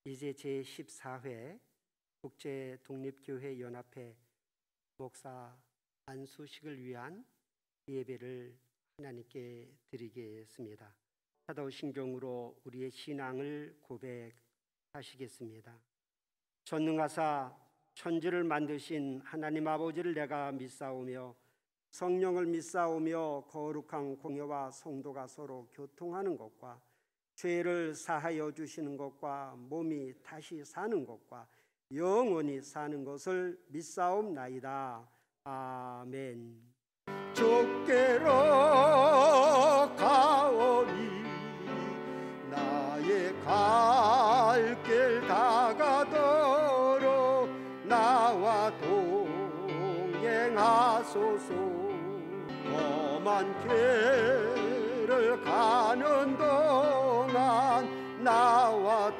이제 제14회 국제독립교회연합회 목사 안수식을 위한 예배를 하나님께 드리겠습니다. 사도신경으로 우리의 신앙을 고백하시겠습니다. 전능하사 천지를 만드신 하나님 아버지를 내가 믿사오며 성령을 믿사오며 거룩한 공예와 성도가 서로 교통하는 것과 죄를 사하여 주시는 것과 몸이 다시 사는 것과 영원히 사는 것을 믿사옵나이다. 아멘. 좁게로 가오니 나의 갈 길 다가도록 나와 동행하소서. 험한 길을 가는 동안 나와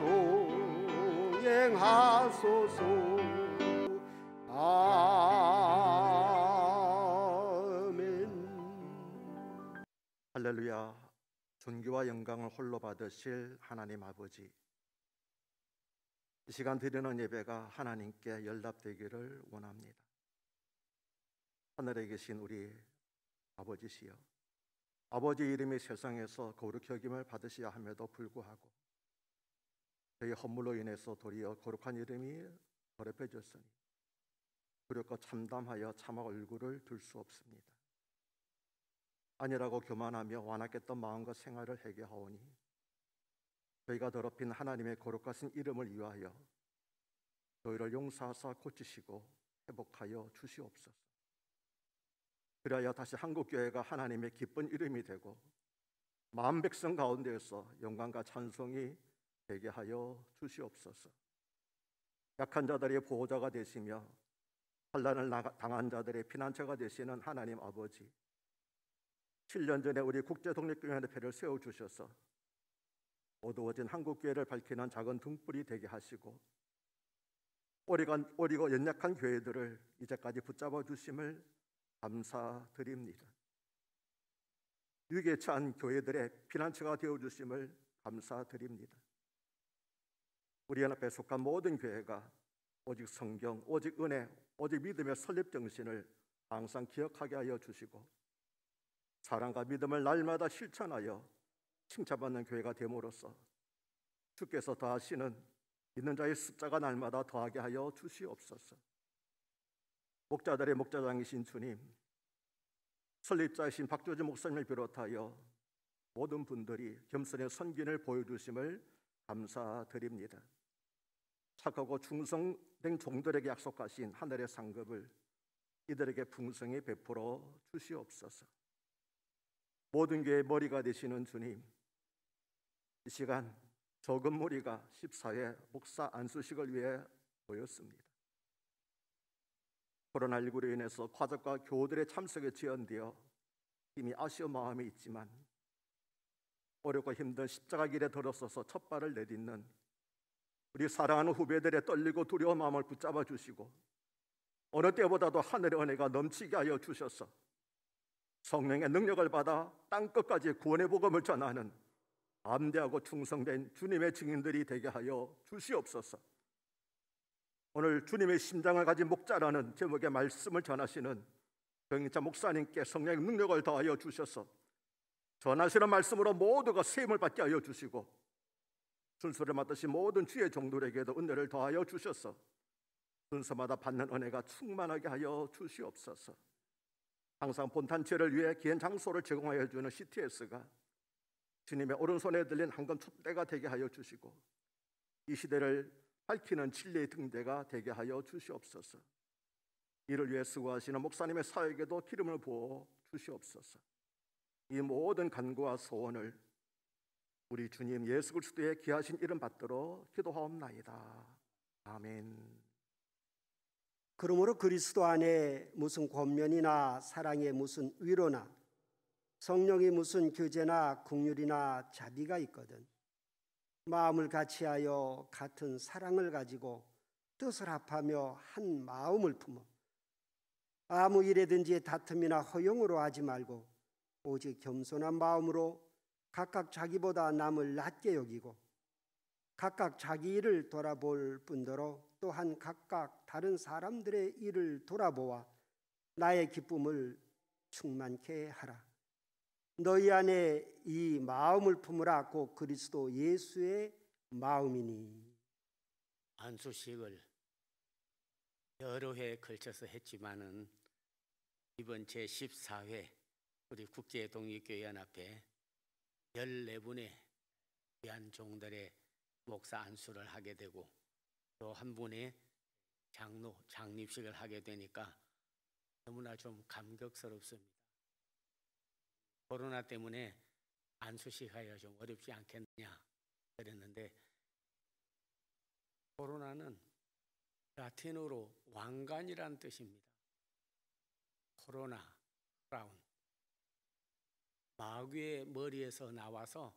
동행하소서. 아멘. 할렐루야. 존귀와 영광을 홀로 받으실 하나님 아버지, 이 시간 드리는 예배가 하나님께 연락되기를 원합니다. 하늘에 계신 우리 아버지시여, 아버지 이름이 세상에서 거룩히 여김을 받으셔야 함에도 불구하고 저희 허물로 인해서 도리어 거룩한 이름이 더럽혀졌으니 두렵고 참담하여 차마 얼굴을 들 수 없습니다. 아니라고 교만하며 완악했던 마음과 생활을 회개하오니 저희가 더럽힌 하나님의 거룩하신 이름을 위하여 저희를 용서하사 고치시고 회복하여 주시옵소서. 그리하여 다시 한국교회가 하나님의 기쁜 이름이 되고 마음 백성 가운데에서 영광과 찬송이 되게 하여 주시옵소서. 약한 자들의 보호자가 되시며 환난을 당한 자들의 피난처가 되시는 하나님 아버지, 7년 전에 우리 국제독립교회연합회를 세워주셔서 어두워진 한국교회를 밝히는 작은 등불이 되게 하시고 어리고 연약한 교회들을 이제까지 붙잡아 주심을 감사드립니다. 위기에 처한 교회들의 피난처가 되어주심을 감사드립니다. 우리 연합회에 속한 모든 교회가 오직 성경, 오직 은혜, 오직 믿음의 설립 정신을 항상 기억하게 하여 주시고 사랑과 믿음을 날마다 실천하여 칭찬받는 교회가 됨으로써 주께서 더하시는 믿는 자의 숫자가 날마다 더하게 하여 주시옵소서. 목자들의 목자장이신 주님, 설립자이신 박조지 목사님을 비롯하여 모든 분들이 겸손의 선gin을 보여주심을 감사드립니다. 착하고 충성된 종들에게 약속하신 하늘의 상급을 이들에게 풍성히 베풀어 주시옵소서. 모든 교회의 머리가 되시는 주님, 이 시간 적은 무리가 14회 목사 안수식을 위해 모였습니다. 코로나19로 인해서 가족과 교우들의 참석에 지연되어 이미 아쉬운 마음이 있지만 어렵고 힘든 십자가 길에 들어서서 첫 발을 내딛는 우리 사랑하는 후배들의 떨리고 두려운 마음을 붙잡아 주시고 어느 때보다도 하늘의 은혜가 넘치게 하여 주셔서 성령의 능력을 받아 땅끝까지 구원의 복음을 전하는 담대하고 충성된 주님의 증인들이 되게 하여 주시옵소서. 오늘 주님의 심장을 가진 목자라는 제목의 말씀을 전하시는 정인차 목사님께 성령의 능력을 더하여 주셔서 전하시는 말씀으로 모두가 세임을 받게 하여 주시고 순서를 맡으신 모든 주의 종들에게도 은혜를 더하여 주셔서 순서마다 받는 은혜가 충만하게 하여 주시옵소서. 항상 본단체를 위해 귀한 장소를 제공하여 주는 CTS가 주님의 오른손에 들린 황금 촛대가 되게 하여 주시고 이 시대를 밝히는 진리의 등대가 되게 하여 주시옵소서. 이를 위해 수고하시는 목사님의 사역에도 기름을 부어 주시옵소서. 이 모든 간구와 소원을 우리 주님 예수 그리스도의 귀하신 이름 받들어 기도하옵나이다. 아멘. 그러므로 그리스도 안에 무슨 권면이나 사랑에 무슨 위로나 성령이 무슨 교제나 긍휼이나 자비가 있거든 마음을 같이하여 같은 사랑을 가지고 뜻을 합하며 한 마음을 품어 아무 일에든지 다툼이나 허용으로 하지 말고 오직 겸손한 마음으로 각각 자기보다 남을 낮게 여기고 각각 자기 일을 돌아볼 뿐더러 또한 각각 다른 사람들의 일을 돌아보아 나의 기쁨을 충만케 하라. 너희 안에 이 마음을 품으라. 곧 그리스도 예수의 마음이니. 안수식을 여러 해 걸쳐서 했지만은 이번 제14회 우리 국제독립교회연합회 14분의 귀한 종들의 목사 안수를 하게 되고 또 한 분의 장로 장립식을 하게 되니까 너무나 좀 감격스럽습니다. 코로나 때문에 안수식 하기가 좀 어렵지 않겠느냐 그랬는데, 코로나는 라틴어로 왕관이란 뜻입니다. 코로나, 크라운. 마귀의 머리에서 나와서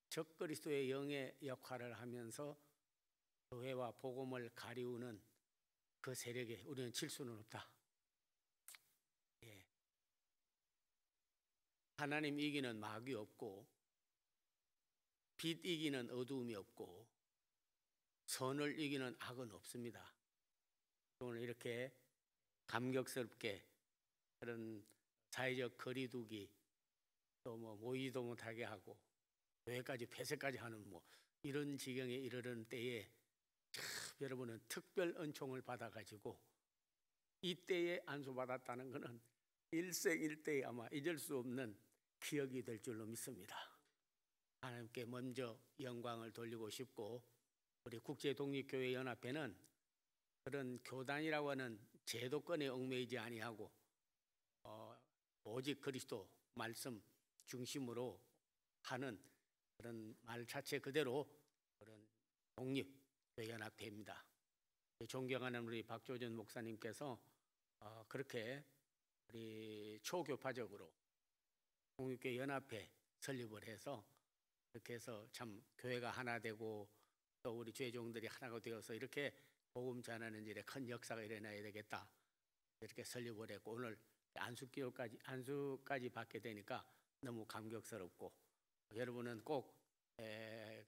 적그리스도의 영의 역할을 하면서 교회와 복음을 가리우는 그 세력에 우리는 질 수는 없다. 예. 하나님 이기는 마귀 없고, 빛 이기는 어두움이 없고, 선을 이기는 악은 없습니다. 오늘 이렇게 감격스럽게 그런 사회적 거리두기, 또 뭐 모이지도 못하게 하고 교회까지 폐쇄까지 하는 뭐 이런 지경에 이르는 때에 참 여러분은 특별 은총을 받아가지고 이때에 안수받았다는 것은 일생일대에 아마 잊을 수 없는 기억이 될 줄로 믿습니다. 하나님께 먼저 영광을 돌리고 싶고, 우리 국제독립교회연합회는 그런 교단이라고 하는 제도권에 얽매이지 아니하고 오직 그리스도 말씀 중심으로 하는 그런 말 자체 그대로 그런 독립교회연합회입니다. 존경하는 우리 박조준 목사님께서 그렇게 우리 초교파적으로 독립교회연합회 설립을 해서 이렇게 해서 참 교회가 하나 되고 또 우리 죄종들이 하나가 되어서 이렇게 복음 전하는 일에 큰 역사가 일어나야 되겠다, 이렇게 설립을 했고 오늘 안수까지 받게 되니까 너무 감격스럽고, 여러분은 꼭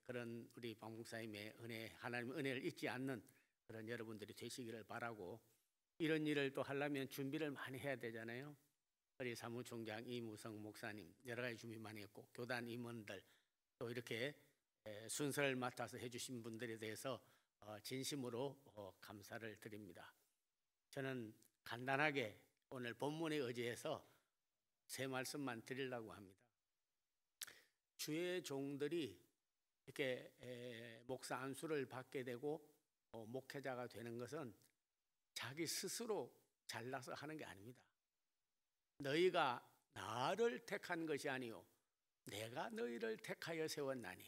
그런 우리 박 목사님의 은혜, 하나님의 은혜를 잊지 않는 그런 여러분들이 되시기를 바라고, 이런 일을 또 하려면 준비를 많이 해야 되잖아요. 우리 사무총장 이무성 목사님 여러 가지 준비 많이 했고, 교단 임원들 또 이렇게 순서를 맡아서 해주신 분들에 대해서 진심으로 감사를 드립니다. 저는 간단하게 오늘 본문에 의지해서 세 말씀만 드리려고 합니다. 주의 종들이 이렇게 목사 안수를 받게 되고 목회자가 되는 것은 자기 스스로 잘나서 하는 게 아닙니다. 너희가 나를 택한 것이 아니요 내가 너희를 택하여 세웠나니.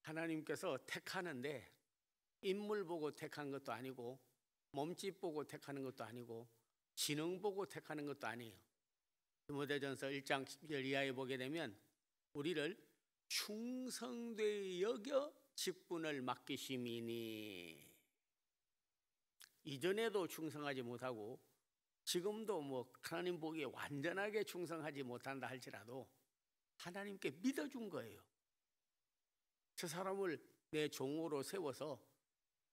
하나님께서 택하는데 인물 보고 택한 것도 아니고 몸집 보고 택하는 것도 아니고 지능 보고 택하는 것도 아니에요. 디모데전서 1장 10절 이하에 보게 되면 우리를 충성되이 여겨 직분을 맡기심이니. 이전에도 충성하지 못하고 지금도 뭐 하나님 보기에 완전하게 충성하지 못한다 할지라도 하나님께 믿어준 거예요. 저 사람을 내 종으로 세워서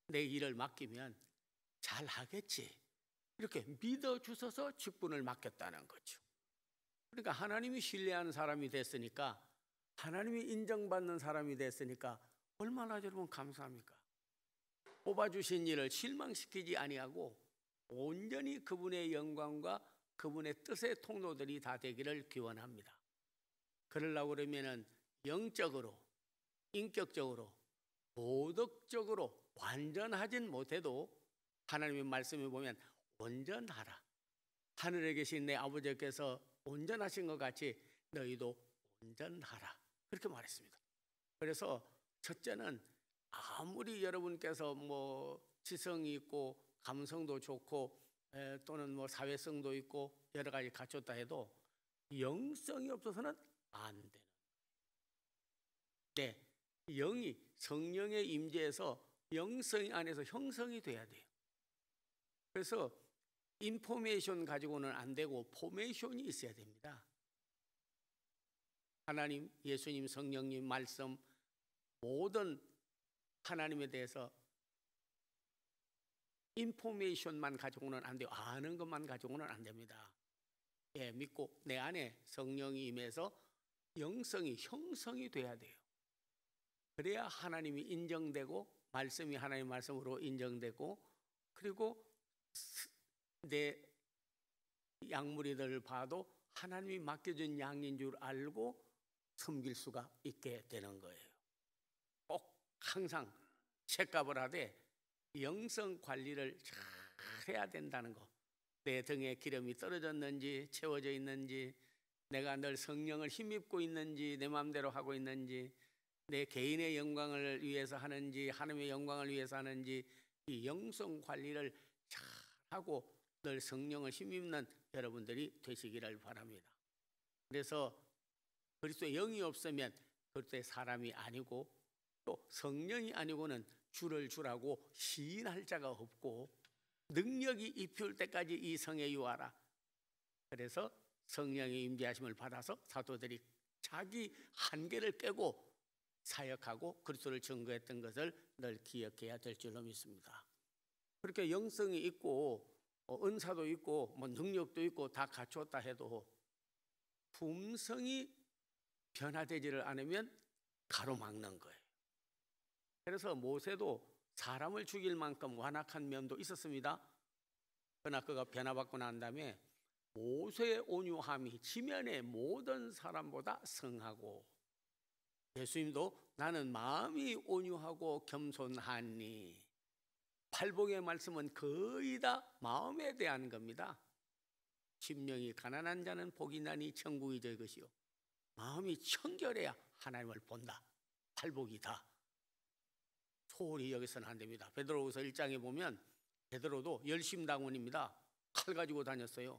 내 일을 맡기면 잘하겠지, 이렇게 믿어주셔서 직분을 맡겼다는 거죠. 그러니까 하나님이 신뢰하는 사람이 됐으니까, 하나님이 인정받는 사람이 됐으니까 얼마나 여러분 감사합니까? 뽑아주신 일을 실망시키지 아니하고 온전히 그분의 영광과 그분의 뜻의 통로들이 다 되기를 기원합니다. 그러려고 그러면은 영적으로, 인격적으로, 도덕적으로 완전하진 못해도 하나님의 말씀에 보면 온전하라. 하늘에 계신 내 아버지께서 온전하신 것 같이 너희도 온전하라. 그렇게 말했습니다. 그래서 첫째는 아무리 여러분께서 뭐 지성이 있고 감성도 좋고 또는 뭐 사회성도 있고 여러 가지 갖췄다 해도 영성이 없어서는 안 되는 거예요. 네, 영이 성령의 임재에서 영성 안에서 형성이 돼야 돼요. 그래서 인포메이션 가지고는 안 되고 포메이션이 있어야 됩니다. 하나님, 예수님, 성령님 말씀 모든 하나님에 대해서 인포메이션만 가지고는 안 돼요. 아는 것만 가지고는 안 됩니다. 예, 믿고 내 안에 성령이 임해서 영성이 형성이 돼야 돼요. 그래야 하나님이 인정되고 말씀이 하나님의 말씀으로 인정되고, 그리고 내 양무리들을 봐도 하나님이 맡겨준 양인 줄 알고 섬길 수가 있게 되는 거예요. 꼭 항상 체크업을 하되 영성 관리를 잘 해야 된다는 거. 내 등에 기름이 떨어졌는지 채워져 있는지, 내가 늘 성령을 힘입고 있는지, 내 마음대로 하고 있는지, 내 개인의 영광을 위해서 하는지 하나님의 영광을 위해서 하는지, 이 영성 관리를 잘하고 늘 성령을 힘입는 여러분들이 되시기를 바랍니다. 그래서 그리스도의 영이 없으면 그리스도의 사람이 아니고, 또 성령이 아니고는 주를 주라고 시인할 자가 없고, 능력이 입힐 때까지 이 성에 유하라. 그래서 성령의 임재하심을 받아서 사도들이 자기 한계를 깨고 사역하고 그리스도를 증거했던 것을 늘 기억해야 될 줄로 믿습니다. 그렇게 영성이 있고 은사도 있고 뭐 능력도 있고 다 갖추었다 해도 품성이 변화되지를 않으면 가로막는 거예요. 그래서 모세도 사람을 죽일 만큼 완악한 면도 있었습니다. 그러나 그가 변화받고 난 다음에 모세의 온유함이 지면의 모든 사람보다 성하고, 예수님도 나는 마음이 온유하고 겸손하니, 팔복의 말씀은 거의 다 마음에 대한 겁니다. 심령이 가난한 자는 복이 나니 천국이 저희 것이요, 마음이 청결해야 하나님을 본다. 팔복이다. 소홀히 여기서는 안 됩니다. 베드로후서 1장에 보면 베드로도 열심당원입니다. 칼 가지고 다녔어요.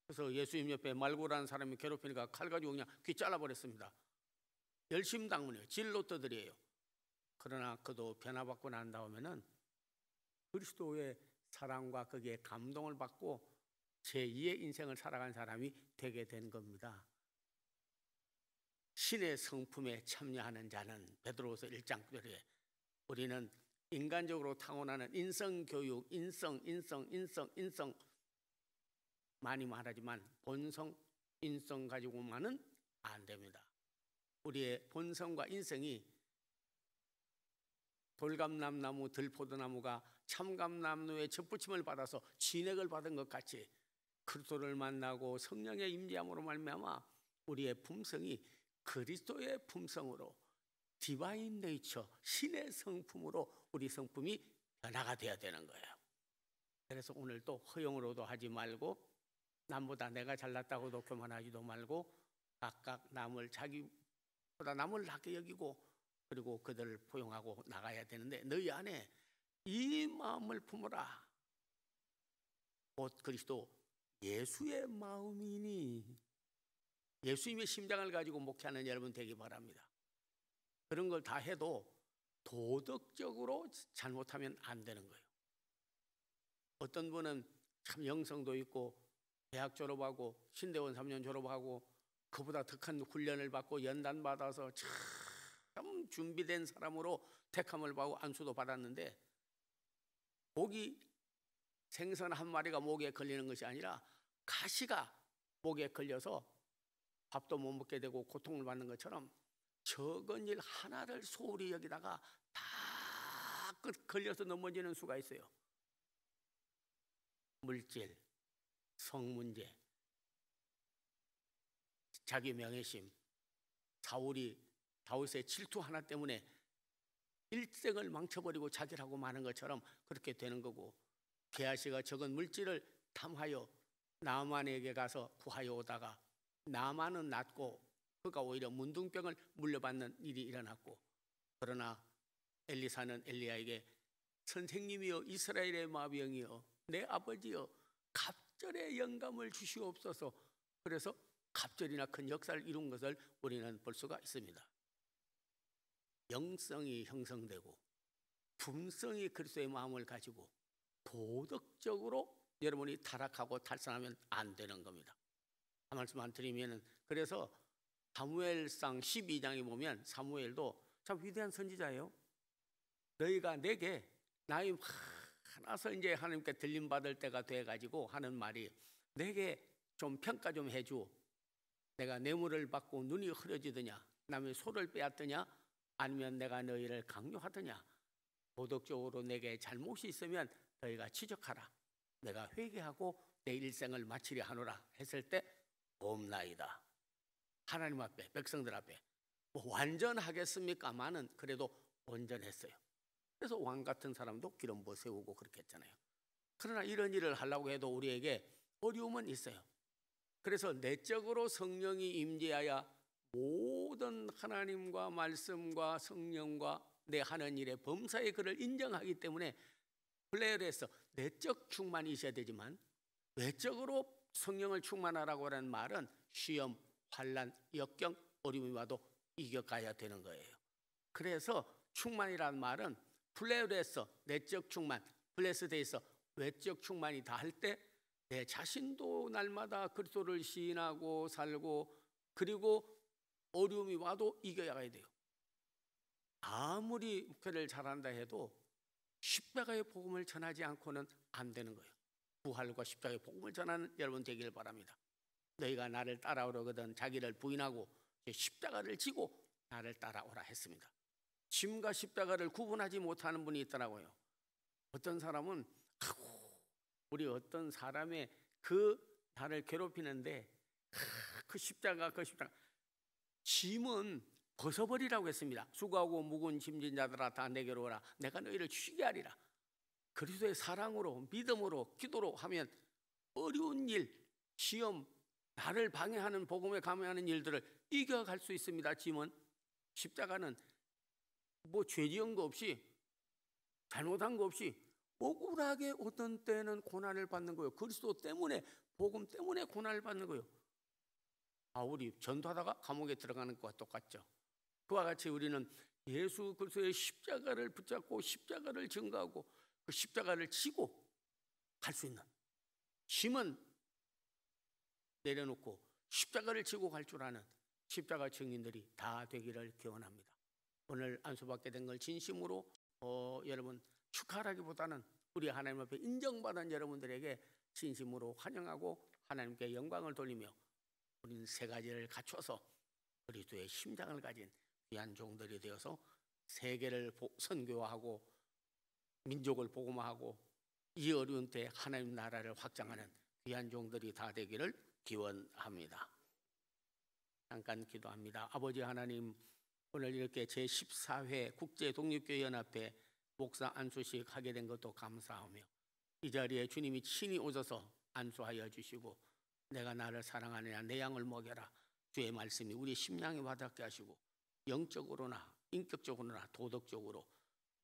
그래서 예수님 옆에 말고라는 사람이 괴롭히니까 칼 가지고 그냥 귀 잘라버렸습니다. 열심당원이에요. 진로떠들이에요. 그러나 그도 변화받고 난 다음에는 그리스도의 사랑과 거기에 감동을 받고 제2의 인생을 살아간 사람이 되게 된 겁니다. 신의 성품에 참여하는 자는, 베드로후서 1장 9절에 우리는 인간적으로 타고나는 인성교육, 인성 많이 말하지만 본성, 인성 가지고만은 안 됩니다. 우리의 본성과 인성이 돌감람나무, 들포도나무가 참감나무의 접붙임을 받아서 진액을 받은 것 같이 그리스도를 만나고 성령의 임재함으로 말미암아 우리의 품성이 그리스도의 품성으로, 디바인 네이처, 신의 성품으로 우리 성품이 변화가 되어야 되는 거예요. 그래서 오늘 또 허용으로도 하지 말고, 남보다 내가 잘났다고도 교만하지도 말고, 각각 남을 자기보다 남을 낮게 여기고, 그리고 그들을 포용하고 나가야 되는데, 너희 안에 이 마음을 품어라. 곧 그리스도 예수의 마음이니. 예수님의 심장을 가지고 목회하는 여러분 되기 바랍니다. 그런 걸 다 해도 도덕적으로 잘못하면 안 되는 거예요. 어떤 분은 참 영성도 있고 대학 졸업하고 신대원 3년 졸업하고 그보다 더 큰 훈련을 받고 연단 받아서 참 준비된 사람으로 택함을 받고 안수도 받았는데, 목이, 생선 한 마리가 목에 걸리는 것이 아니라 가시가 목에 걸려서 밥도 못 먹게 되고 고통을 받는 것처럼 적은 일 하나를 소홀히 여기다가 다 걸려서 넘어지는 수가 있어요. 물질, 성문제, 자기 명예심. 사울이 다윗의 질투 하나 때문에 일생을 망쳐버리고 자결하고 마는 것처럼 그렇게 되는 거고, 게하시가 적은 물질을 탐하여 나만에게 가서 구하여 오다가 나만은 낫고 그가 오히려 문둥병을 물려받는 일이 일어났고, 그러나 엘리사는 엘리야에게 선생님이여, 이스라엘의 마병이여, 내 아버지여, 갑절의 영감을 주시옵소서. 그래서 갑절이나 큰 역사를 이룬 것을 우리는 볼 수가 있습니다. 영성이 형성되고 품성이 그리스도의 마음을 가지고 도덕적으로 여러분이 타락하고 탈선하면 안 되는 겁니다. 한 말씀만 드리면은, 그래서 사무엘상 12장에 보면 사무엘도 참 위대한 선지자예요. 너희가 내게 나이 많아서 이제 하나님께 들림 받을 때가 돼 가지고 하는 말이, 내게 좀 평가 좀 해줘. 내가 뇌물을 받고 눈이 흐려지더냐, 남의 소를 빼앗더냐, 아니면 내가 너희를 강요하더냐, 도덕적으로 내게 잘못이 있으면 너희가 지적하라. 내가 회개하고 내 일생을 마치려 하노라 했을 때 옵나이다. 하나님 앞에, 백성들 앞에 뭐 완전하겠습니까마는 그래도 온전했어요. 그래서 왕 같은 사람도 기름 부어 세우고 그렇게 했잖아요. 그러나 이런 일을 하려고 해도 우리에게 어려움은 있어요. 그래서 내적으로 성령이 임재하여 모든 하나님과 말씀과 성령과 내 하는 일의 범사의 그를 인정하기 때문에 플레이어에서 내적 충만이 있어야 되지만, 외적으로 성령을 충만하라고 하는 말은 시험, 환난, 역경, 어려움이 와도 이겨가야 되는 거예요. 그래서 충만이라는 말은 플레이어에서 내적 충만, 블레스드에서 외적 충만이 다 할 때 내 자신도 날마다 그리스도를 시인하고 살고, 그리고 어려움이 와도 이겨야 돼요. 아무리 목회를 잘한다 해도 십자가의 복음을 전하지 않고는 안 되는 거예요. 부활과 십자가의 복음을 전하는 여러분 되기를 바랍니다. 너희가 나를 따라오려거든 자기를 부인하고 십자가를 지고 나를 따라오라 했습니다. 짐과 십자가를 구분하지 못하는 분이 있더라고요. 어떤 사람은 우리 어떤 사람의 그 나를 괴롭히는데 그 십자가 짐은 벗어버리라고 했습니다. 수고하고 무거운 짐진 자들아 다 내게로 오라. 내가 너희를 쉬게 하리라. 그리스도의 사랑으로, 믿음으로, 기도로 하면 어려운 일, 시험, 나를 방해하는, 복음에 감행하는 일들을 이겨갈 수 있습니다. 짐은, 십자가는 뭐 죄 지은 거 없이, 잘못한 거 없이 억울하게 어떤 때는 고난을 받는 거예요. 그리스도 때문에, 복음 때문에 고난을 받는 거예요. 우리 전도하다가 감옥에 들어가는 것과 똑같죠. 그와 같이 우리는 예수 그리스도의 십자가를 붙잡고 십자가를 증거하고 그 십자가를 지고 갈 수 있는, 짐은 내려놓고 십자가를 지고 갈 줄 아는 십자가 증인들이 다 되기를 기원합니다. 오늘 안수받게 된 걸 진심으로 여러분 축하하기보다는 우리 하나님 앞에 인정받은 여러분들에게 진심으로 환영하고 하나님께 영광을 돌리며, 우리는 세 가지를 갖춰서 그리스도의 심장을 가진 귀한 종들이 되어서 세계를 선교하고 민족을 복음화하고 이 어려운 때 하나님 나라를 확장하는 귀한 종들이 다 되기를 기원합니다. 잠깐 기도합니다. 아버지 하나님, 오늘 이렇게 제14회 국제독립교회연합회 목사 안수식 하게 된 것도 감사하며, 이 자리에 주님이 친히 오셔서 안수하여 주시고 내가 나를 사랑하느냐 내 양을 먹여라, 주의 말씀이 우리 심령에 와닿게 하시고 영적으로나 인격적으로나 도덕적으로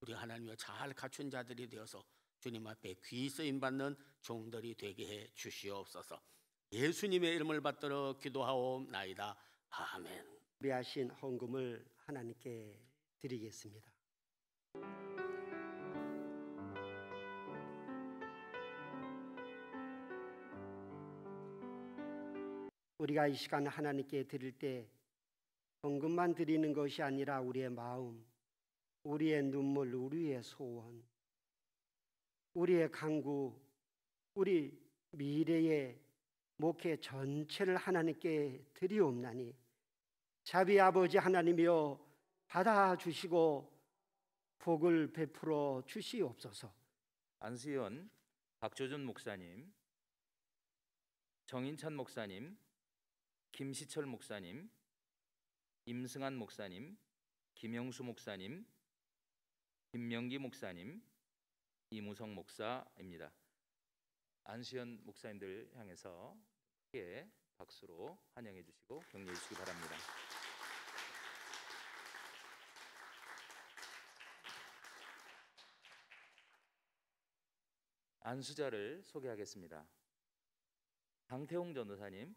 우리 하나님을 잘 갖춘 자들이 되어서 주님 앞에 귀 쓰임받는 종들이 되게 해 주시옵소서. 예수님의 이름을 받들어 기도하옵나이다. 아멘. 우리하신 헌금을 하나님께 드리겠습니다. 우리가 이 시간 하나님께 드릴 때 헌금만 드리는 것이 아니라 우리의 마음, 우리의 눈물, 우리의 소원, 우리의 간구, 우리 미래의 목회 전체를 하나님께 드리옵나니 자비 아버지 하나님이여 받아주시고 복을 베풀어 주시옵소서. 안수연 박조준 목사님, 정인찬 목사님, 김시철 목사님, 임승한 목사님, 김영수 목사님, 김명기 목사님, 이무성 목사입니다. 안수연 목사님들 향해서 크게 박수로 환영해 주시고 격려해 주시기 바랍니다. 안수자를 소개하겠습니다. 강태홍 전도사님,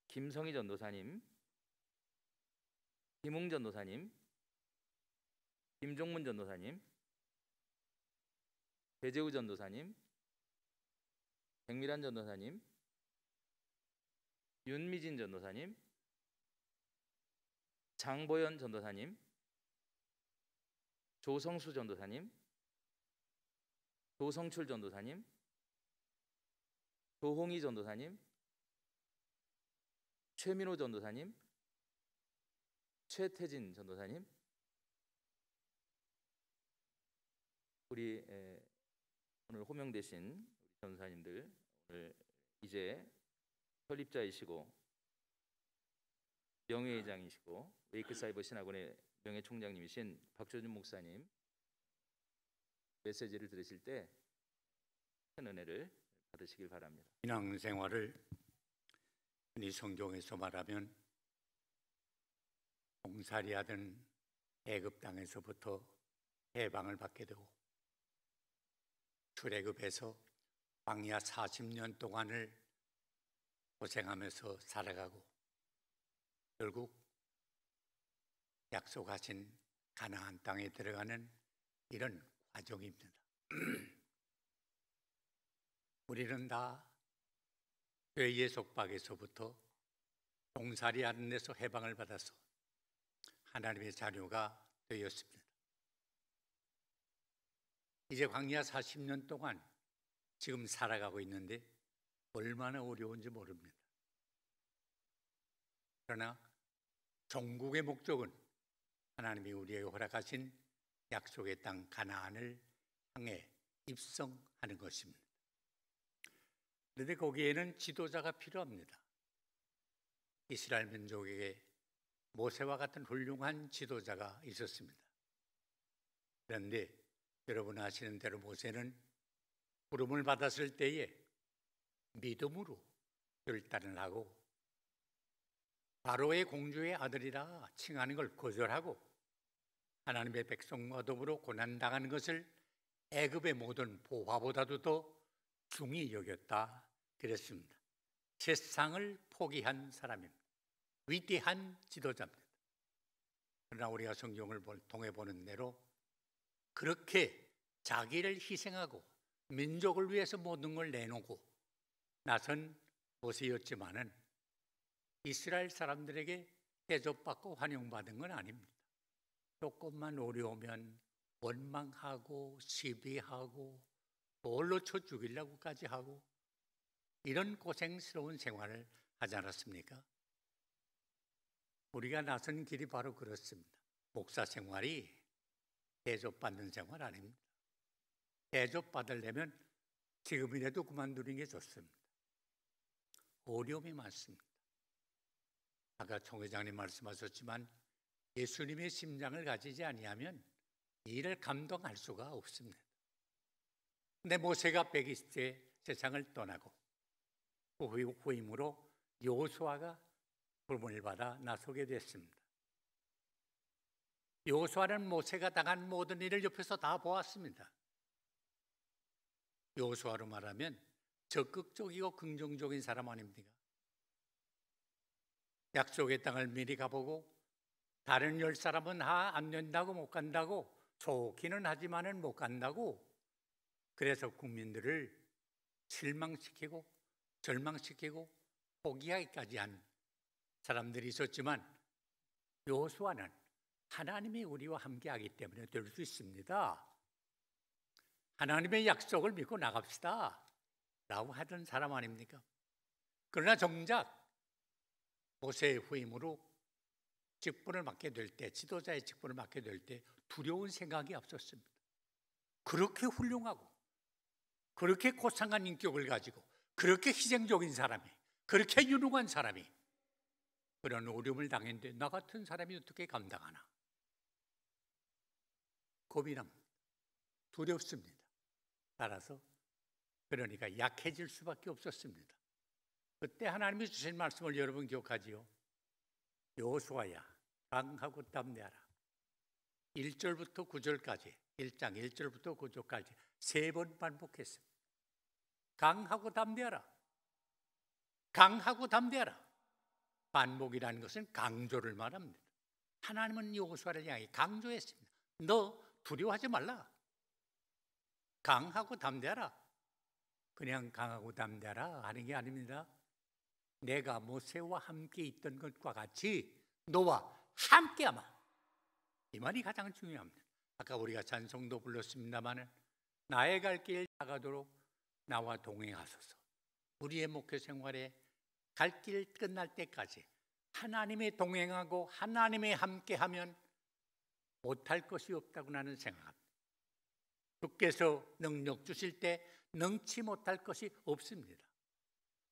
김성희 전도사님, 김웅 전도사님, 김종문 전도사님, 배재우 전도사님, 백미란 전도사님, 윤미진 전도사님, 장보연 전도사님, 조성수 전도사님, 조성출 전도사님, 조홍희 전도사님, 최민호 전도사님, 최태진 전도사님, 우리 오늘 호명되신 우리 전도사님들, 오늘 이제 설립자이시고 명예회장이시고 웨이크사이버 신학원의 명예총장님이신 박조준 목사님 메시지를 들으실 때 큰 은혜를 받으시길 바랍니다. 신앙생활을 흔히 성경에서 말하면 종살이하던 애굽 땅에서부터 해방을 받게 되고 출애굽에서 광야 40년 동안을 고생하면서 살아가고 결국 약속하신 가나안 땅에 들어가는 이런 과정입니다. 우리는 다 죄의 속박에서부터 종살이하는 데서 해방을 받아서 하나님의 자녀가 되었습니다. 이제 광야 40년 동안 지금 살아가고 있는데 얼마나 어려운지 모릅니다. 그러나 종국의 목적은 하나님이 우리에게 허락하신 약속의 땅 가나안을 향해 입성하는 것입니다. 그런데 거기에는 지도자가 필요합니다. 이스라엘 민족에게 모세와 같은 훌륭한 지도자가 있었습니다. 그런데 여러분 아시는 대로 모세는 부름을 받았을 때에 믿음으로 결단을 하고 바로의 공주의 아들이라 칭하는 걸 거절하고 하나님의 백성과 더불어 고난당하는 것을 애굽의 모든 보화보다도 더 중히 여겼다 그랬습니다. 세상을 포기한 사람입니다. 위대한 지도자입니다. 그러나 우리가 성경을 통해 보는 대로 그렇게 자기를 희생하고 민족을 위해서 모든 걸 내놓고 나선 모세였지만은 이스라엘 사람들에게 대접받고 환영받은 건 아닙니다. 조금만 어려우면 원망하고 시비하고 돌로 쳐 죽이려고까지 하고 이런 고생스러운 생활을 하지 않았습니까? 우리가 나선 길이 바로 그렇습니다. 목사 생활이 대접받는 생활 아닙니다. 대접받으려면 지금이라도 그만두는 게 좋습니다. 어려움이 많습니다. 아까 총 회장님 말씀하셨지만 예수님의 심장을 가지지 아니하면 이를 감당할 수가 없습니다. 근데 모세가 120세 세상을 떠나고 그 후임으로 여호수아가 부름을 받아 나서게 됐습니다. 여호수아는 모세가 당한 모든 일을 옆에서 다 보았습니다. 여호수아로 말하면 적극적이고 긍정적인 사람 아닙니까? 약속의 땅을 미리 가보고 다른 10사람은 안 된다고 못 간다고 좋기는 하지만은 못 간다고 그래서 국민들을 실망시키고 절망시키고 포기하기까지 한 사람들이 있었지만 여호수아는 하나님이 우리와 함께하기 때문에 될 수 있습니다. 하나님의 약속을 믿고 나갑시다 라고 하던 사람 아닙니까? 그러나 정작 모세의 후임으로 직분을 맡게 될 때, 지도자의 직분을 맡게 될 때 두려운 생각이 없었습니다. 그렇게 훌륭하고 그렇게 고상한 인격을 가지고 그렇게 희생적인 사람이, 그렇게 유능한 사람이 그런 어려움을 당했는데 나 같은 사람이 어떻게 감당하나? 겁이 납니다. 두렵습니다. 따라서 그러니까 약해질 수밖에 없었습니다. 그때 하나님이 주신 말씀을 여러분 기억하지요? 여호수아야 강하고 담대하라. 1절부터 9절까지 1장 1절부터 9절까지 3번 반복했습니다. 강하고 담대하라. 강하고 담대하라. 반복이라는 것은 강조를 말합니다. 하나님은 여호수아를 향해 강조했습니다. 너 두려워하지 말라. 강하고 담대하라. 그냥 강하고 담대하라 하는 게 아닙니다. 내가 모세와 함께 있던 것과 같이 너와 함께하마. 이 말이 가장 중요합니다. 아까 우리가 찬송도 불렀습니다마는 나의 갈 길 다가도록 나와 동행하소서. 우리의 목회 생활에 갈 길 끝날 때까지 하나님의 동행하고 하나님의 함께하면 못할 것이 없다고 나는 생각합니다. 주께서 능력 주실 때 능치 못할 것이 없습니다.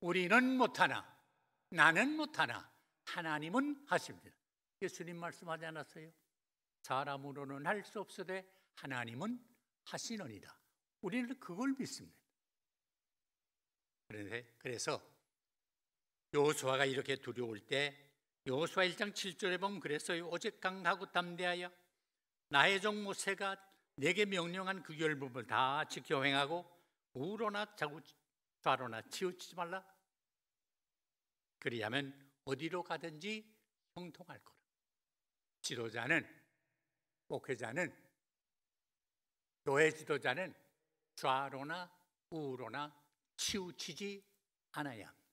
우리는 못하나 나는 못하나 하나님은 하십니다. 예수님 말씀하지 않았어요? 사람으로는 할 수 없으되 하나님은 하시느니라. 우리는 그걸 믿습니다. 그래서 여호수아가 이렇게 두려울 때 여호수아 1장 7절에 보면 그랬어요. 오직 강하고 담대하여 나의 종 모세가 내게 명령한 그 율법을 다 지켜 행하고 우로나 좌로나 치우치지 말라. 그리하면 어디로 가든지 형통할 거라. 지도자는, 목회자는, 교회 지도자는 좌로나 우로나 치우치지 않아야 합니다.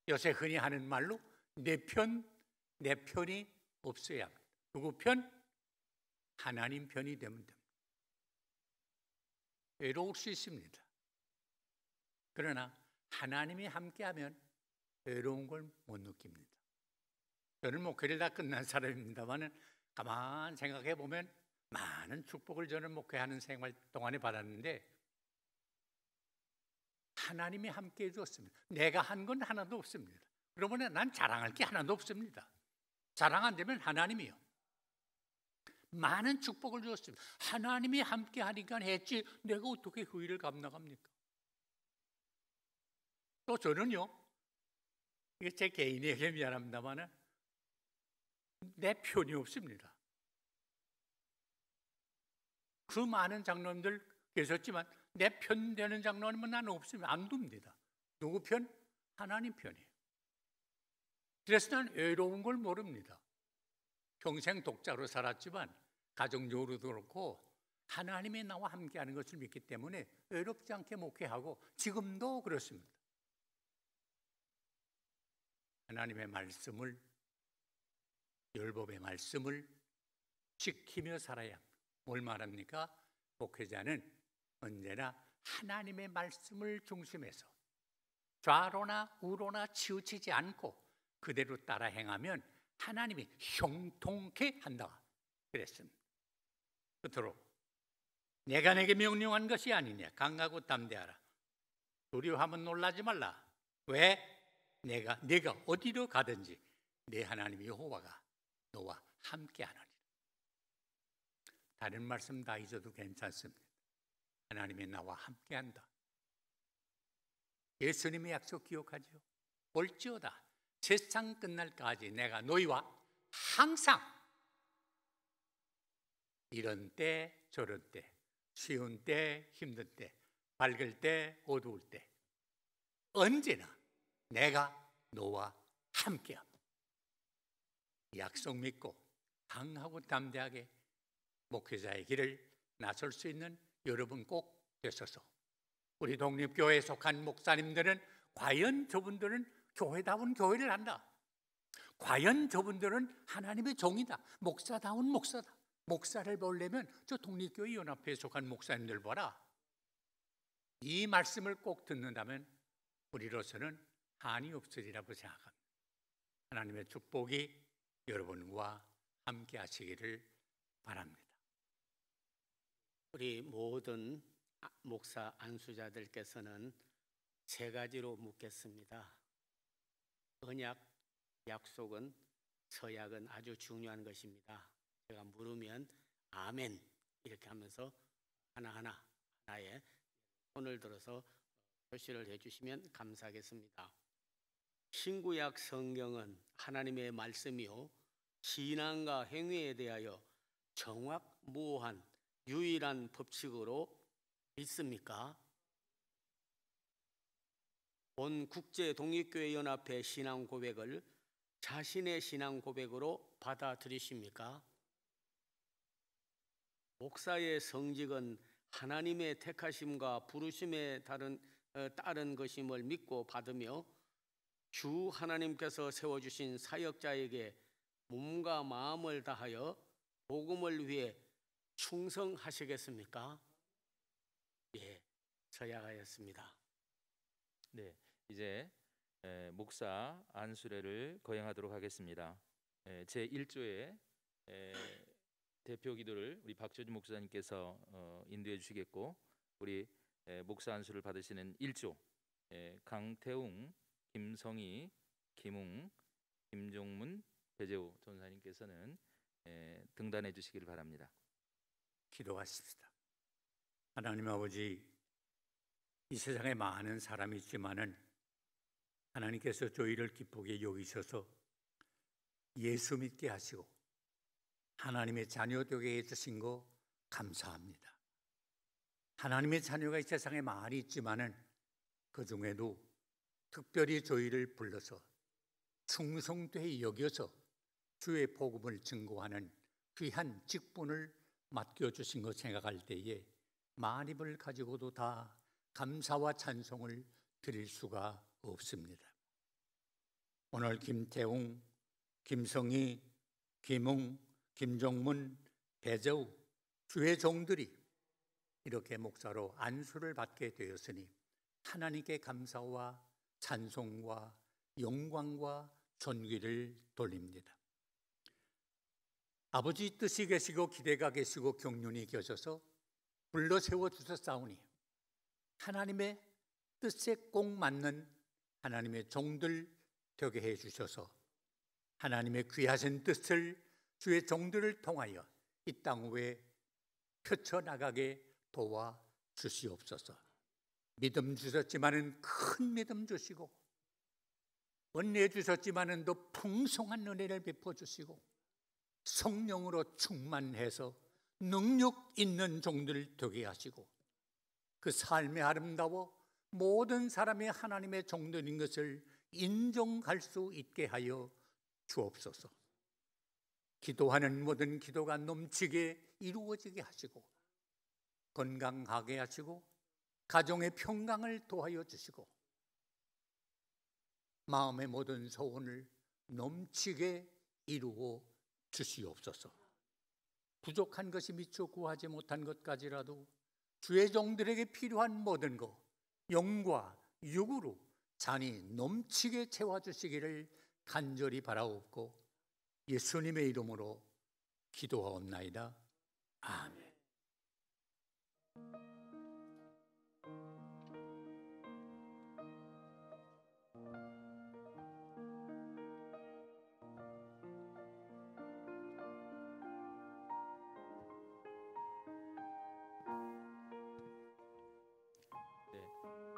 요새 흔히 하는 말로 내 편이 없어야 합니다. 누구 편? 하나님 편이 되면 됩니다. 외로울 수 있습니다. 그러나 하나님이 함께하면 외로운 걸 못 느낍니다. 저는 목회를 다 끝난 사람입니다만 가만 생각해 보면 많은 축복을 저는 목회하는 생활 동안에 받았는데 하나님이 함께해 주었습니다. 내가 한 건 하나도 없습니다. 그러면 난 자랑할 게 하나도 없습니다. 자랑 안 되면 하나님이요. 많은 축복을 주었습니다. 하나님이 함께 하니까 했지 내가 어떻게 그 일을 감당합니까? 또 저는요, 이게 제 개인에게 미안합니다만 내 편이 없습니다. 그 많은 장로님들 계셨지만 내 편 되는 장로님은 나는 없습니다. 안 둡니다. 누구 편? 하나님 편이에요. 그래서 난 외로운 걸 모릅니다. 평생 독자로 살았지만 가정적으로도 그렇고 하나님이 나와 함께하는 것을 믿기 때문에 외롭지 않게 목회하고 지금도 그렇습니다. 하나님의 말씀을, 율법의 말씀을 지키며 살아야 합니다. 뭘 말합니까? 목회자는 언제나 하나님의 말씀을 중심해서 좌로나 우로나 치우치지 않고 그대로 따라 행하면 하나님이 형통케 한다 그랬습니다. 그토록 내가 내게 명령한 것이 아니냐. 강하고 담대하라. 두려워하면 놀라지 말라. 왜? 내가 어디로 가든지 내 하나님 여호와가 너와 함께하느니라. 다른 말씀 다 잊어도 괜찮습니다. 하나님이 나와 함께한다. 예수님의 약속 기억하죠? 올지어다 세상 끝날까지 내가 너희와 항상, 이런 때 저런 때, 쉬운 때 힘든 때, 밝을 때 어두울 때 언제나 내가 너와 함께합니다. 약속 믿고 강하고 담대하게 목회자의 길을 나설 수 있는 여러분 꼭 되소서. 우리 독립교회에 속한 목사님들은 과연 저분들은 교회다운 교회를 한다. 과연 저분들은 하나님의 종이다. 목사다운 목사다. 목사를 보려면 저 독립교회 연합회에 속한 목사님들 봐라. 이 말씀을 꼭 듣는다면 우리로서는 한이 없으리라고 생각합니다. 하나님의 축복이 여러분과 함께 하시기를 바랍니다. 우리 모든 목사 안수자들께서는 세 가지로 묻겠습니다. 언약, 약속은, 서약은 아주 중요한 것입니다. 제가 물으면 아멘 이렇게 하면서 하나의 손을 들어서 표시를 해주시면 감사하겠습니다. 신구약 성경은 하나님의 말씀이요 신앙과 행위에 대하여 정확무오한 유일한 법칙으로 믿습니까? 본 국제 독립교회 연합회 신앙 고백을 자신의 신앙 고백으로 받아들이십니까? 목사의 성직은 하나님의 택하심과 부르심에 따른 것임을 믿고 받으며 주 하나님께서 세워주신 사역자에게 몸과 마음을 다하여 복음을 위해 충성하시겠습니까? 예, 서약하였습니다. 네, 이제 목사 안수례를 거행하도록 하겠습니다. 제 1조의 대표 기도를 우리 박조준 목사님께서 인도해 주시겠고, 우리 목사 안수를 받으시는 1조 강태웅, 김성희, 김웅, 김종문, 배재우 전사님께서는 등단해 주시기를 바랍니다. 기도하십시다. 하나님 아버지, 이 세상에 많은 사람이 있지만은 하나님께서 저희를 기쁘게 여기셔서 예수 믿게 하시고 하나님의 자녀 되게 해주신 거 감사합니다. 하나님의 자녀가 이 세상에 많이 있지만은 그 중에도 특별히 저희를 불러서 충성되이 여겨서 주의 복음을 증거하는 귀한 직분을 맡겨주신 것 생각할 때에 만입을 가지고도 다 감사와 찬송을 드릴 수가 없습니다. 오늘 김태웅, 김성희, 김웅, 김종문, 배재우 주의 종들이 이렇게 목사로 안수를 받게 되었으니 하나님께 감사와 찬송과 영광과 존귀를 돌립니다. 아버지 뜻이 계시고 기대가 계시고 경륜이 계셔서 불러 세워 주셨사오니 하나님의 뜻에 꼭 맞는 하나님의 종들 되게 해 주셔서 하나님의 귀하신 뜻을 주의 종들을 통하여 이 땅 위에 펼쳐나가게 도와 주시옵소서. 믿음 주셨지만은 큰 믿음 주시고 은혜 주셨지만은 더 풍성한 은혜를 베풀어 주시고 성령으로 충만해서 능력 있는 종들 되게 하시고 그 삶이 아름다워 모든 사람이 하나님의 종들인 것을 인정할 수 있게 하여 주옵소서. 기도하는 모든 기도가 넘치게 이루어지게 하시고 건강하게 하시고 가정의 평강을 도하여 주시고 마음의 모든 소원을 넘치게 이루어 주시옵소서. 부족한 것이 미처 구하지 못한 것까지라도 주의 종들에게 필요한 모든 것 영과 육으로 잔이 넘치게 채워주시기를 간절히 바라옵고 예수님의 이름으로 기도하옵나이다. 아멘.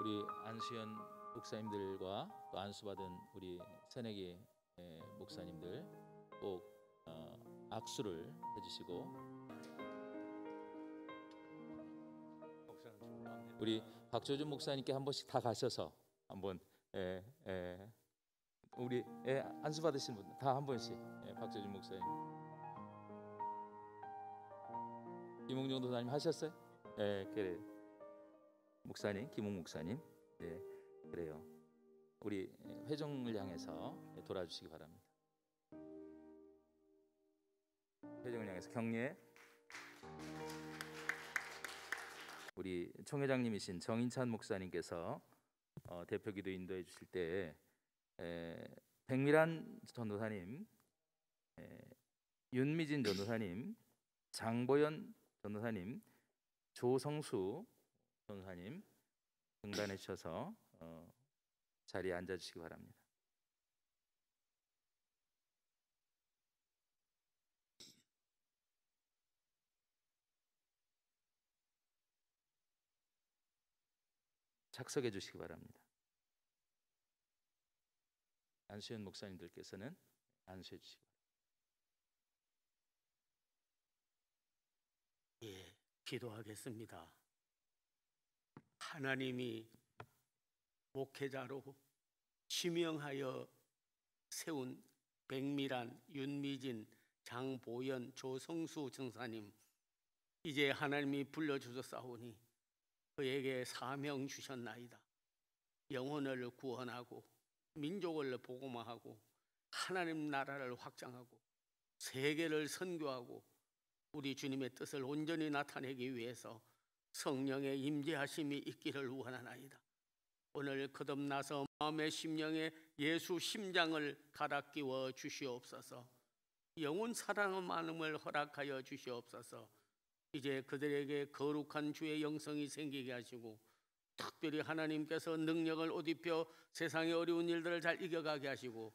우리 안수현 목사님들과 또 안수받은 우리 새내기 목사님들 꼭 악수를 해주시고, 우리 박조준 목사님께 한 번씩 다 가셔서 한번 우리 안수 받으신 분 다 한 번씩 박조준 목사님, 김홍정 도사님 하셨어요? 그래. 목사님, 김홍 목사님, 네, 그래요. 우리 회종을 향해서 돌아주시기 바랍니다. 회종을 향해서 격려. 우리 총회장님이신 정인찬 목사님께서 대표기도 인도해 주실 때 백미란 전도사님, 윤미진 전도사님, 장보연 전도사님, 조성수 전도사님 등단해 주셔서 자리에 앉아 주시기 바랍니다. 착석해 주시기 바랍니다. 안수현 목사님들께서는 안수해 주시기 바랍니다. 예, 기도하겠습니다. 하나님이 목회자로 지명하여 세운 백미란, 윤미진, 장보연, 조성수 전사님, 이제 하나님이 불러주셨사오니 그에게 사명 주셨나이다. 영혼을 구원하고 민족을 복음화하고 하나님 나라를 확장하고 세계를 선교하고 우리 주님의 뜻을 온전히 나타내기 위해서 성령의 임재하심이 있기를 원하나이다. 오늘 거듭나서 마음의 심령에 예수 심장을 갈아 끼워 주시옵소서. 영혼 사랑함을 허락하여 주시옵소서. 이제 그들에게 거룩한 주의 영성이 생기게 하시고 특별히 하나님께서 능력을 옷 입혀 세상의 어려운 일들을 잘 이겨가게 하시고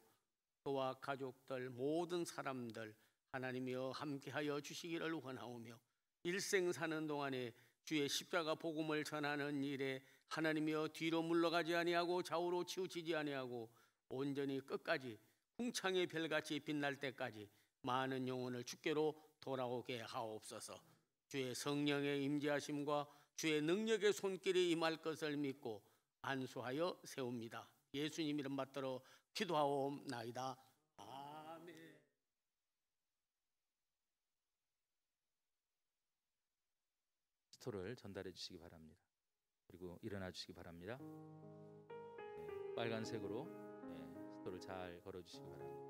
그와 가족들 모든 사람들 하나님이여 함께하여 주시기를 원하오며 일생 사는 동안에 주의 십자가 복음을 전하는 일에 하나님이여 뒤로 물러가지 아니하고 좌우로 치우치지 아니하고 온전히 끝까지 궁창의 별같이 빛날 때까지 많은 영혼을 주께로 돌아오게 하옵소서. 주의 성령의 임재하심과 주의 능력의 손길이 임할 것을 믿고 안수하여 세웁니다. 예수님 이름 받들어 기도하옵나이다. 아멘. 스토를 전달해 주시기 바랍니다. 그리고 일어나 주시기 바랍니다. 네, 빨간색으로 스토를 잘 걸어 주시기 바랍니다.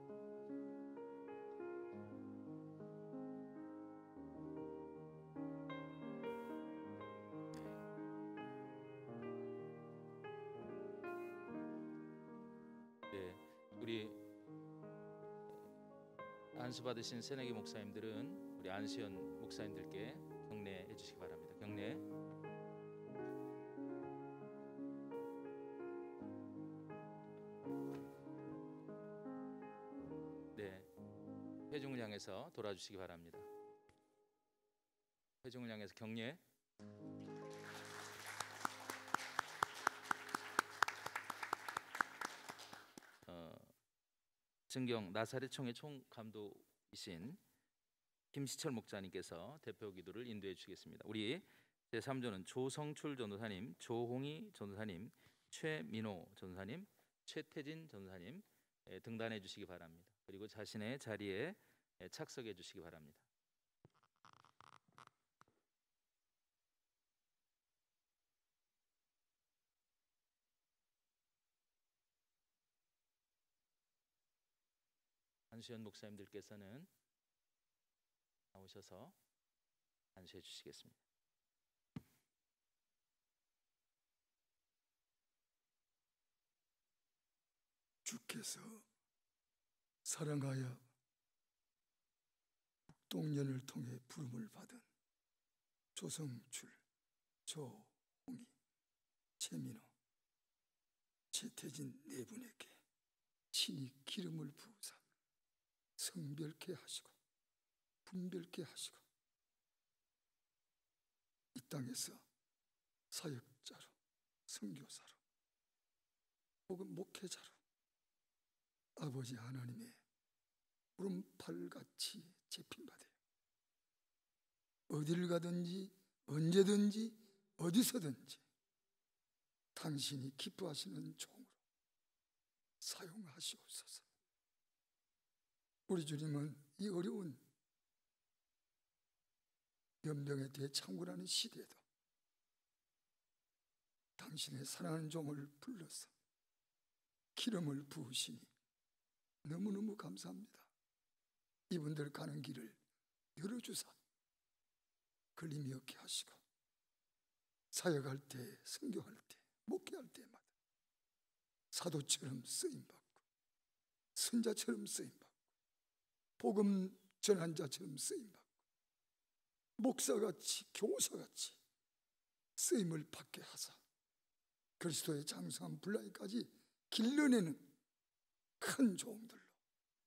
우리 안수 받으신 새내기 목사님들은 우리 안수현 목사님들께 경례해 주시기 바랍니다. 경례. 네, 회중을 향해서 돌아주시기 바랍니다. 회중을 향해서 경례. 증경 나사렛 총회 총감독이신 김시철 목사님께서 대표 기도를 인도해 주시겠습니다. 우리 제3조는 조성출 전도사님, 조홍희 전도사님, 최민호 전도사님, 최태진 전도사님 등단해 주시기 바랍니다. 그리고 자신의 자리에 착석해 주시기 바랍니다. 안수현 목사님들께서는 나오셔서 안수해 주시겠습니다. 주께서 사랑하여 북동년을 통해 부름을 받은 조성출, 조홍희, 최민호, 최태진 네 분에게 친히 기름을 부으사 성별케 하시고 분별케 하시고 이 땅에서 사역자로, 선교사로 혹은 목회자로 아버지 하나님의 구름팔같이 재림받아요. 어디를 가든지 언제든지 어디서든지 당신이 기뻐하시는 종으로 사용하시옵소서. 우리 주님은 이 어려운 연병에 대창군하는 시대에도 당신의 사랑하는 종을 불러서 기름을 부으시니 너무너무 감사합니다. 이분들 가는 길을 열어주사 걸림이 없게 하시고 사역할 때, 선교할 때, 목회할 때마다 사도처럼 쓰임받고 선자처럼 쓰임받고 복음 전환자처럼 쓰임받고 목사같이 교사같이 쓰임을 받게 하사 그리스도의 장성한 분량까지 길러내는 큰 종들로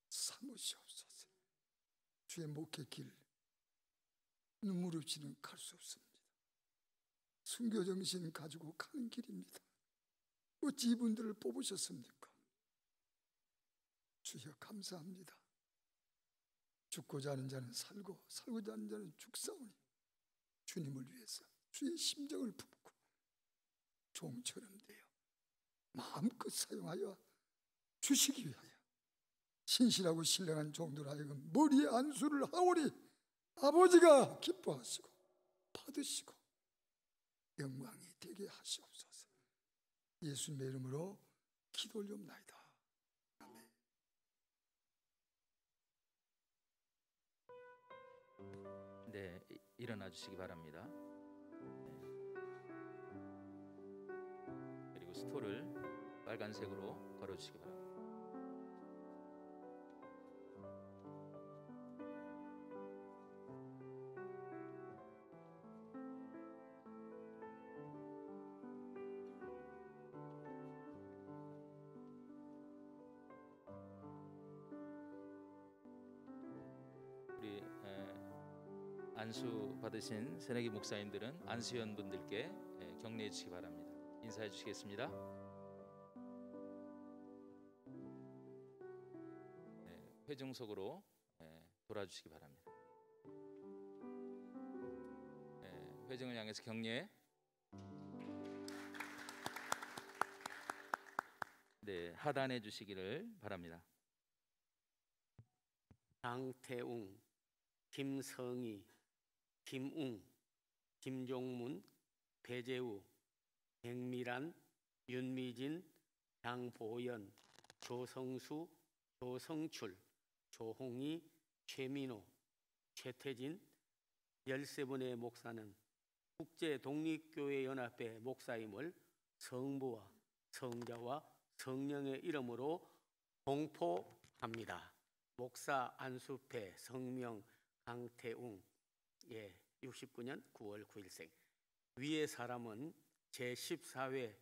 삼으시옵소서. 주의 목회길 눈물 없이는 갈 수 없습니다. 순교정신 가지고 가는 길입니다. 어찌 이분들을 뽑으셨습니까? 주여 감사합니다. 죽고자 하는 자는 살고 살고자 하는 자는 죽사오니 주님을 위해서 주의 심정을 품고 종처럼 되어 마음껏 사용하여 주시기 위하여 신실하고 신령한 종들 하여금 머리에 안수를 하오리 아버지가 기뻐하시고 받으시고 영광이 되게 하시옵소서. 예수님의 이름으로 기도 올리옵나이다. 일어나 주시기 바랍니다. 그리고 스토를 빨간색으로 걸어 주시기 바랍니다. 우리 안수 받으신 새내기 목사님들은 안수연 분들께 격려해 주시기 바랍니다. 인사해 주시겠습니다. 회중석으로 돌아주시기 바랍니다. 회중을 향해서 격려. 하단해 주시기를 바랍니다. 장태웅, 김성희, 김웅, 김종문, 배재우, 백미란, 윤미진, 장보연, 조성수, 조성출, 조홍희, 최민호, 최태진 13분의 목사는 국제독립교회연합회 목사임을 성부와 성자와 성령의 이름으로 공포합니다. 목사 안수패 성명 강태웅 69년 9월 9일생. 위의 사람은 제14회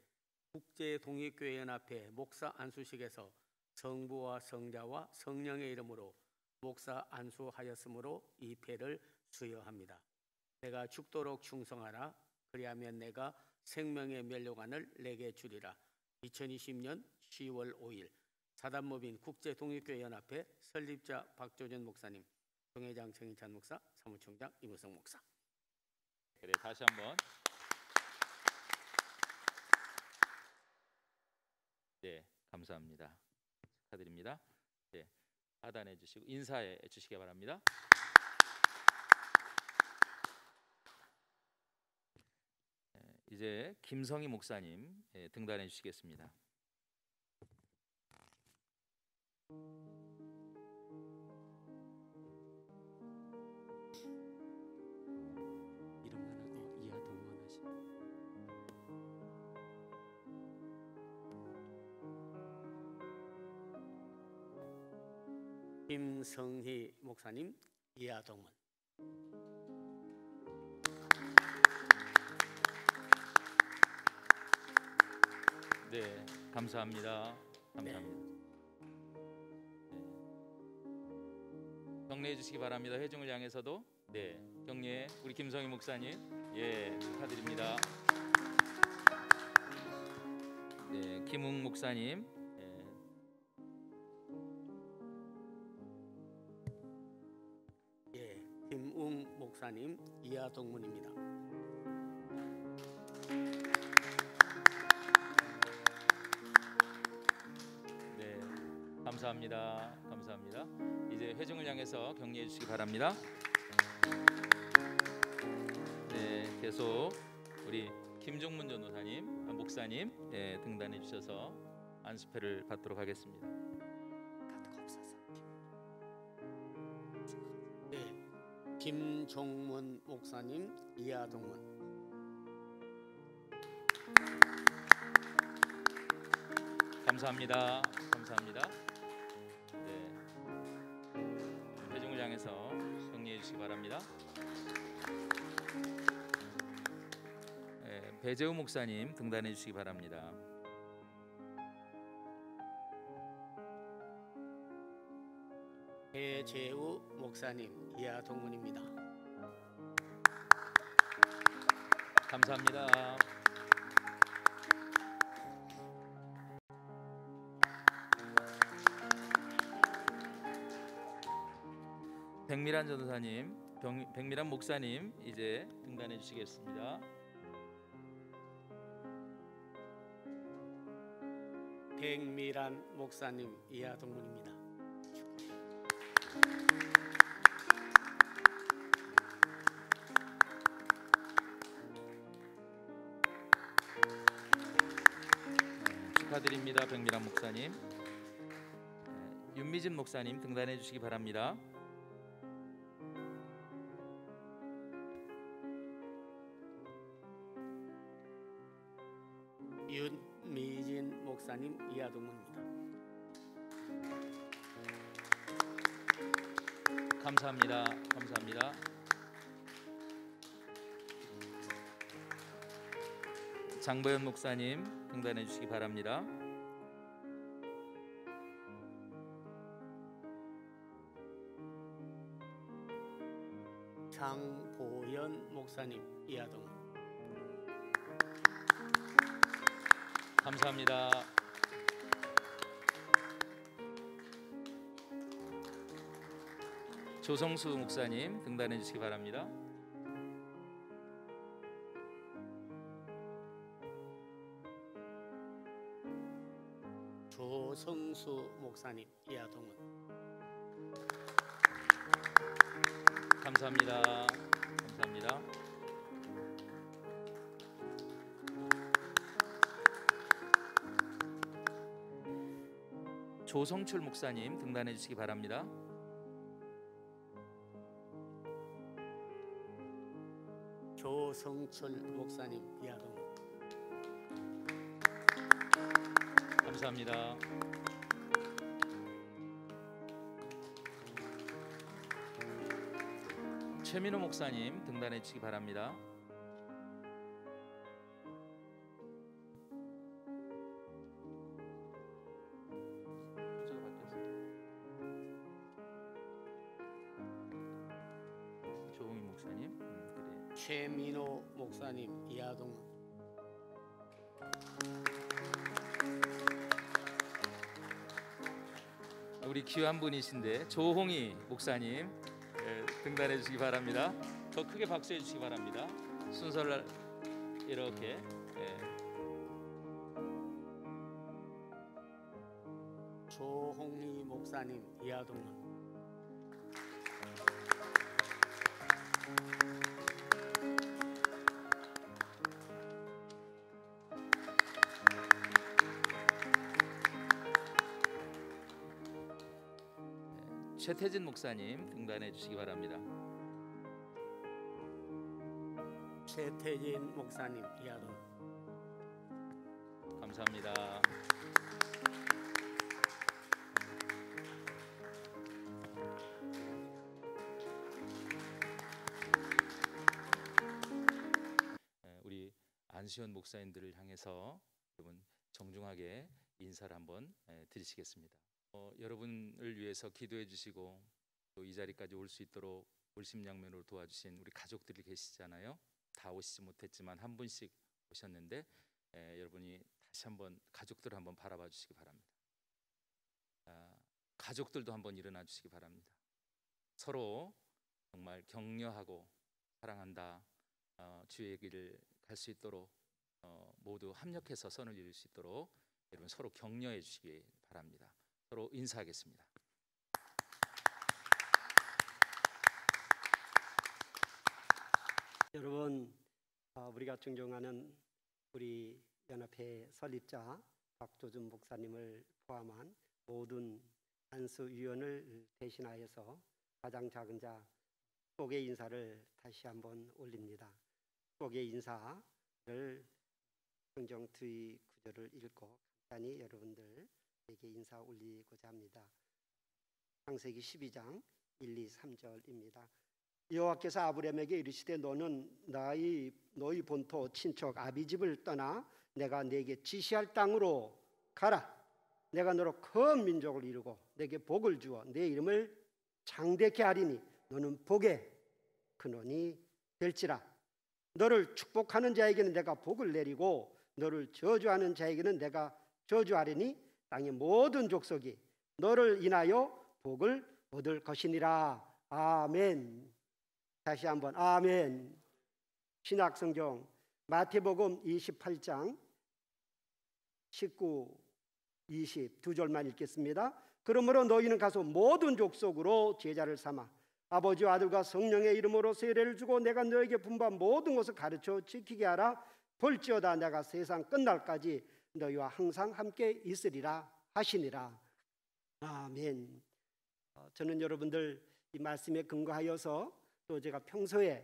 국제독립교회연합회 목사 안수식에서 성부와 성자와 성령의 이름으로 목사 안수하였으므로 이 패를 수여합니다. 내가 죽도록 충성하라. 그리하면 내가 생명의 면류관을 내게 주리라. 2020년 10월 5일 사단법인 국제독립교회연합회 설립자 박조준 목사님, 총회장 정인찬 목사, 사무총장 이무성 목사. 그래, 다시 한번. 감사합니다. 축하드립니다. 하단해 주시고 인사해 주시기 바랍니다. 이제 김성희 목사님 등단해 주시겠습니다. 이름만 하고 이하동원 하시고. 김성희 목사님, 이하동원. 감사합니다. 감사합니다. 격려해 주시기 바랍니다. 회중을 향해서도 격려해. 우리 김성희 목사님 축하드립니다. 김웅 목사님 김웅 목사님, 이하동문입니다. 감사합니다. 감사합니다. 이제 회중을 향해서 격려해 주시기 바랍니다. 계속 우리 김종문 전도사님, 목사님 등단해 주셔서 안수패를 받도록 하겠습니다. 김종문 목사님, 이하동문. 감사합니다. 감사합니다. 회중을 향해서 격려해 주시기 바랍니다. 배재우 목사님 등단해 주시기 바랍니다. 배재우 목사님, 이하동문입니다. 감사합니다. 백미란 전도사님, 백미란 목사님 이제 등단해 주시겠습니다. 백미란 목사님, 이하동문입니다. 축하드립니다. 백미란 목사님. 윤미진 목사님 등단해 주시기 바랍니다. 목사님 이하동입니다. 감사합니다. 감사합니다. 장보현 목사님 등단해 주시기 바랍니다. 장보현 목사님 이하동. 감사합니다. 조성수 목사님 등단해 주시기 바랍니다. 조성수 목사님 이하동은. 감사합니다. 감사합니다. 조성출 목사님 등단해 주시기 바랍니다. 조성철 목사님 이하동. 감사합니다. 최민호 목사님 등단해 주시기 바랍니다. 조홍희 목사님, 그래. 최민호 목사님 이하동. 우리 귀한 분이신데 조홍희 목사님 등단해 주시기 바랍니다. 더 크게 박수해 주시기 바랍니다. 순서를 이렇게. 조홍희 목사님 이하동은. 최태진 목사님 등단해 주시기 바랍니다. 최태진 목사님 이하동. 감사합니다. 우리 안수현 목사님들을 향해서 여러분 정중하게 인사를 한번 드리시겠습니다. 여러분을 위해서 기도해 주시고 또 이 자리까지 올 수 있도록 물심양면으로 도와주신 우리 가족들이 계시잖아요. 다 오시지 못했지만 한 분씩 오셨는데 여러분이 다시 한번 가족들을 한번 바라봐 주시기 바랍니다. 가족들도 한번 일어나 주시기 바랍니다. 서로 정말 격려하고 사랑한다, 주의 길을 갈 수 있도록 모두 합력해서 선을 이룰 수 있도록 여러분 서로 격려해 주시기 바랍니다. 서로 인사하겠습니다. 여러분, 우리가 존경하는 우리 연합회 설립자 박조준 목사님을 포함한 모든 안수위원을 대신하여서 가장 작은 자 축복의 인사를 다시 한번 올립니다. 축복의 인사를 성경 뒤 구절을 읽고 간단히 여러분들에게 인사 올리고자 합니다. 창세기 12장 1, 2, 3절입니다. 여호와께서 아브라함에게 이르시되 너는 너희 본토 친척 아비 집을 떠나 내가 네게 지시할 땅으로 가라. 내가 너로 큰 민족을 이루고 네게 복을 주어 네 이름을 장대케 하리니 너는 복의 근원이 될지라. 너를 축복하는 자에게는 내가 복을 내리고 너를 저주하는 자에게는 내가 저주하리니 땅의 모든 족속이 너를 인하여 복을 얻을 것이니라. 아멘. 다시 한번 아멘. 신약성경 마태복음 28장 19, 20 두 절만 읽겠습니다. 그러므로 너희는 가서 모든 족속으로 제자를 삼아 아버지와 아들과 성령의 이름으로 세례를 주고 내가 너에게 분부한 모든 것을 가르쳐 지키게 하라. 볼지어다 내가 세상 끝날까지 너희와 항상 함께 있으리라 하시니라. 아멘. 저는 여러분들 이 말씀에 근거하여서 또 제가 평소에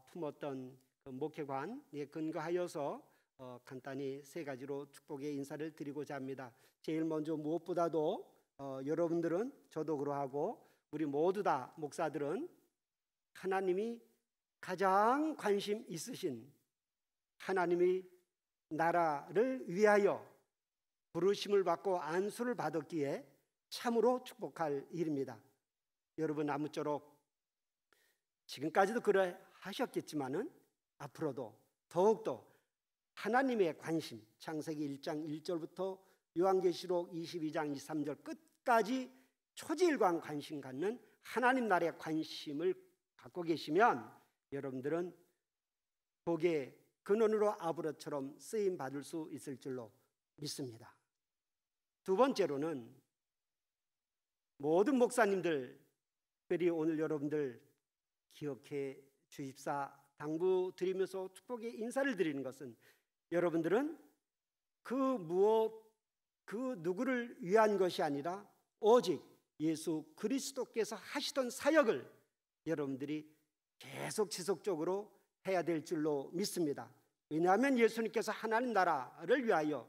품었던 그 목회관에 근거하여서 간단히 세 가지로 축복의 인사를 드리고자 합니다. 제일 먼저 무엇보다도 여러분들은, 저도 그러하고 우리 모두 다 목사들은 하나님이 가장 관심 있으신 하나님의 나라를 위하여 부르심을 받고 안수를 받았기에 참으로 축복할 일입니다. 여러분 아무쪼록 지금까지도 그래 하셨겠지만은 앞으로도 더욱더 하나님의 관심, 창세기 1장 1절부터 요한계시록 22장 23절 끝까지 초지일관 관심 갖는 하나님 나라의 관심을 갖고 계시면 여러분들은 복의 근원으로 아브라함처럼 쓰임 받을 수 있을 줄로 믿습니다. 두 번째로는 모든 목사님들, 특별히 오늘 여러분들 기억해 주십사 당부드리면서 축복의 인사를 드리는 것은 여러분들은 그 누구를 위한 것이 아니라 오직 예수 그리스도께서 하시던 사역을 여러분들이 계속 지속적으로 해야 될 줄로 믿습니다. 왜냐하면 예수님께서 하나님 나라를 위하여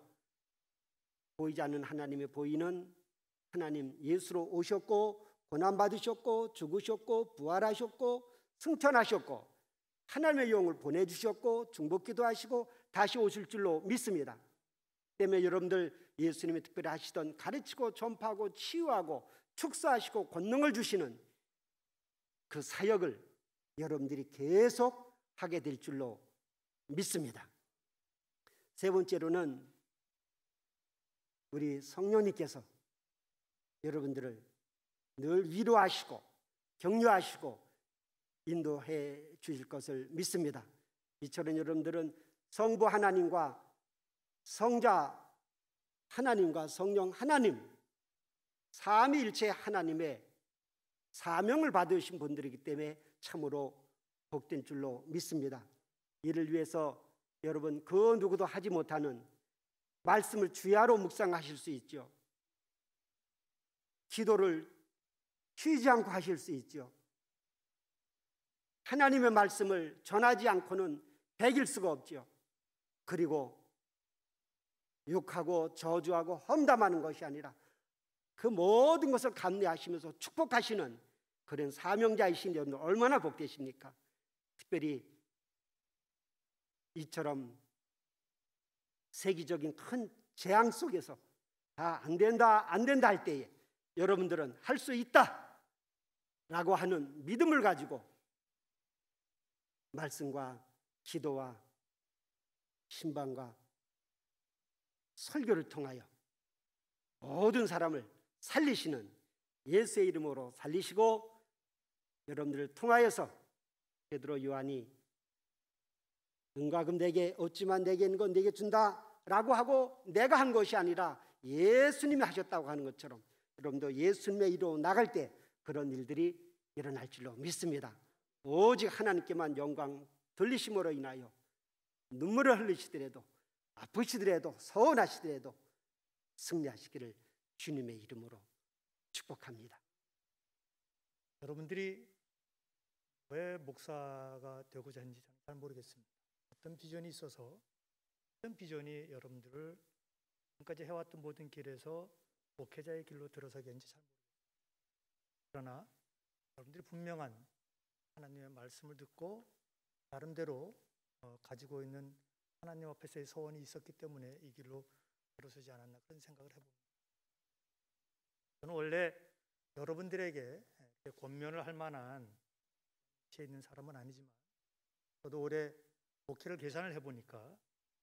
보이지 않는 하나님의 보이는 하나님 예수로 오셨고 고난받으셨고 죽으셨고 부활하셨고 승천하셨고 하나님의 영을 보내주셨고 중보기도 하시고 다시 오실 줄로 믿습니다. 때문에 여러분들 예수님이 특별히 하시던 가르치고 전파하고 치유하고 축사하시고 권능을 주시는 그 사역을 여러분들이 계속 하게 될 줄로 믿습니다. 세 번째로는 우리 성령님께서 여러분들을 늘 위로하시고 격려하시고 인도해 주실 것을 믿습니다. 이처럼 여러분들은 성부 하나님과 성자 하나님과 성령 하나님 삼위일체 하나님의 사명을 받으신 분들이기 때문에 참으로 복된 줄로 믿습니다. 이를 위해서 여러분 그 누구도 하지 못하는 말씀을 주야로 묵상하실 수 있죠. 기도를 쉬지 않고 하실 수 있죠. 하나님의 말씀을 전하지 않고는 배길 수가 없죠. 그리고 욕하고 저주하고 험담하는 것이 아니라 그 모든 것을 감내하시면서 축복하시는 그런 사명자이신 여러분 얼마나 복되십니까? 특별히 이처럼 세계적인 큰 재앙 속에서 안 된다 할 때에 여러분들은 할 수 있다 라고 하는 믿음을 가지고 말씀과 기도와 신방과 설교를 통하여 모든 사람을 살리시는 예수의 이름으로 살리시고 여러분들을 통하여서 베드로 요한이 은과 금 내게 얻지만 내게 있는 건 내게 준다 라고 하고 내가 한 것이 아니라 예수님이 하셨다고 하는 것처럼 여러분도 예수님의 이름으로 나갈 때 그런 일들이 일어날 줄로 믿습니다. 오직 하나님께만 영광 돌리심으로 인하여 눈물을 흘리시더라도 아프시더라도 서운하시더라도 승리하시기를 주님의 이름으로 축복합니다. 여러분들이 왜 목사가 되고자 하는지 저는 잘 모르겠습니다. 어떤 비전이 있어서 어떤 비전이 여러분들을 지금까지 해왔던 모든 길에서 목회자의 길로 들어서게 했는지 잘 모르겠습니다. 그러나 여러분들이 분명한 하나님의 말씀을 듣고 나름대로 가지고 있는 하나님 앞에서의 소원이 있었기 때문에 이 길로 들어서지 않았나 그런 생각을 해봅니다. 저는 원래 여러분들에게 권면을 할 만한 위치에 있는 사람은 아니지만 저도 올해 목회를 계산을 해보니까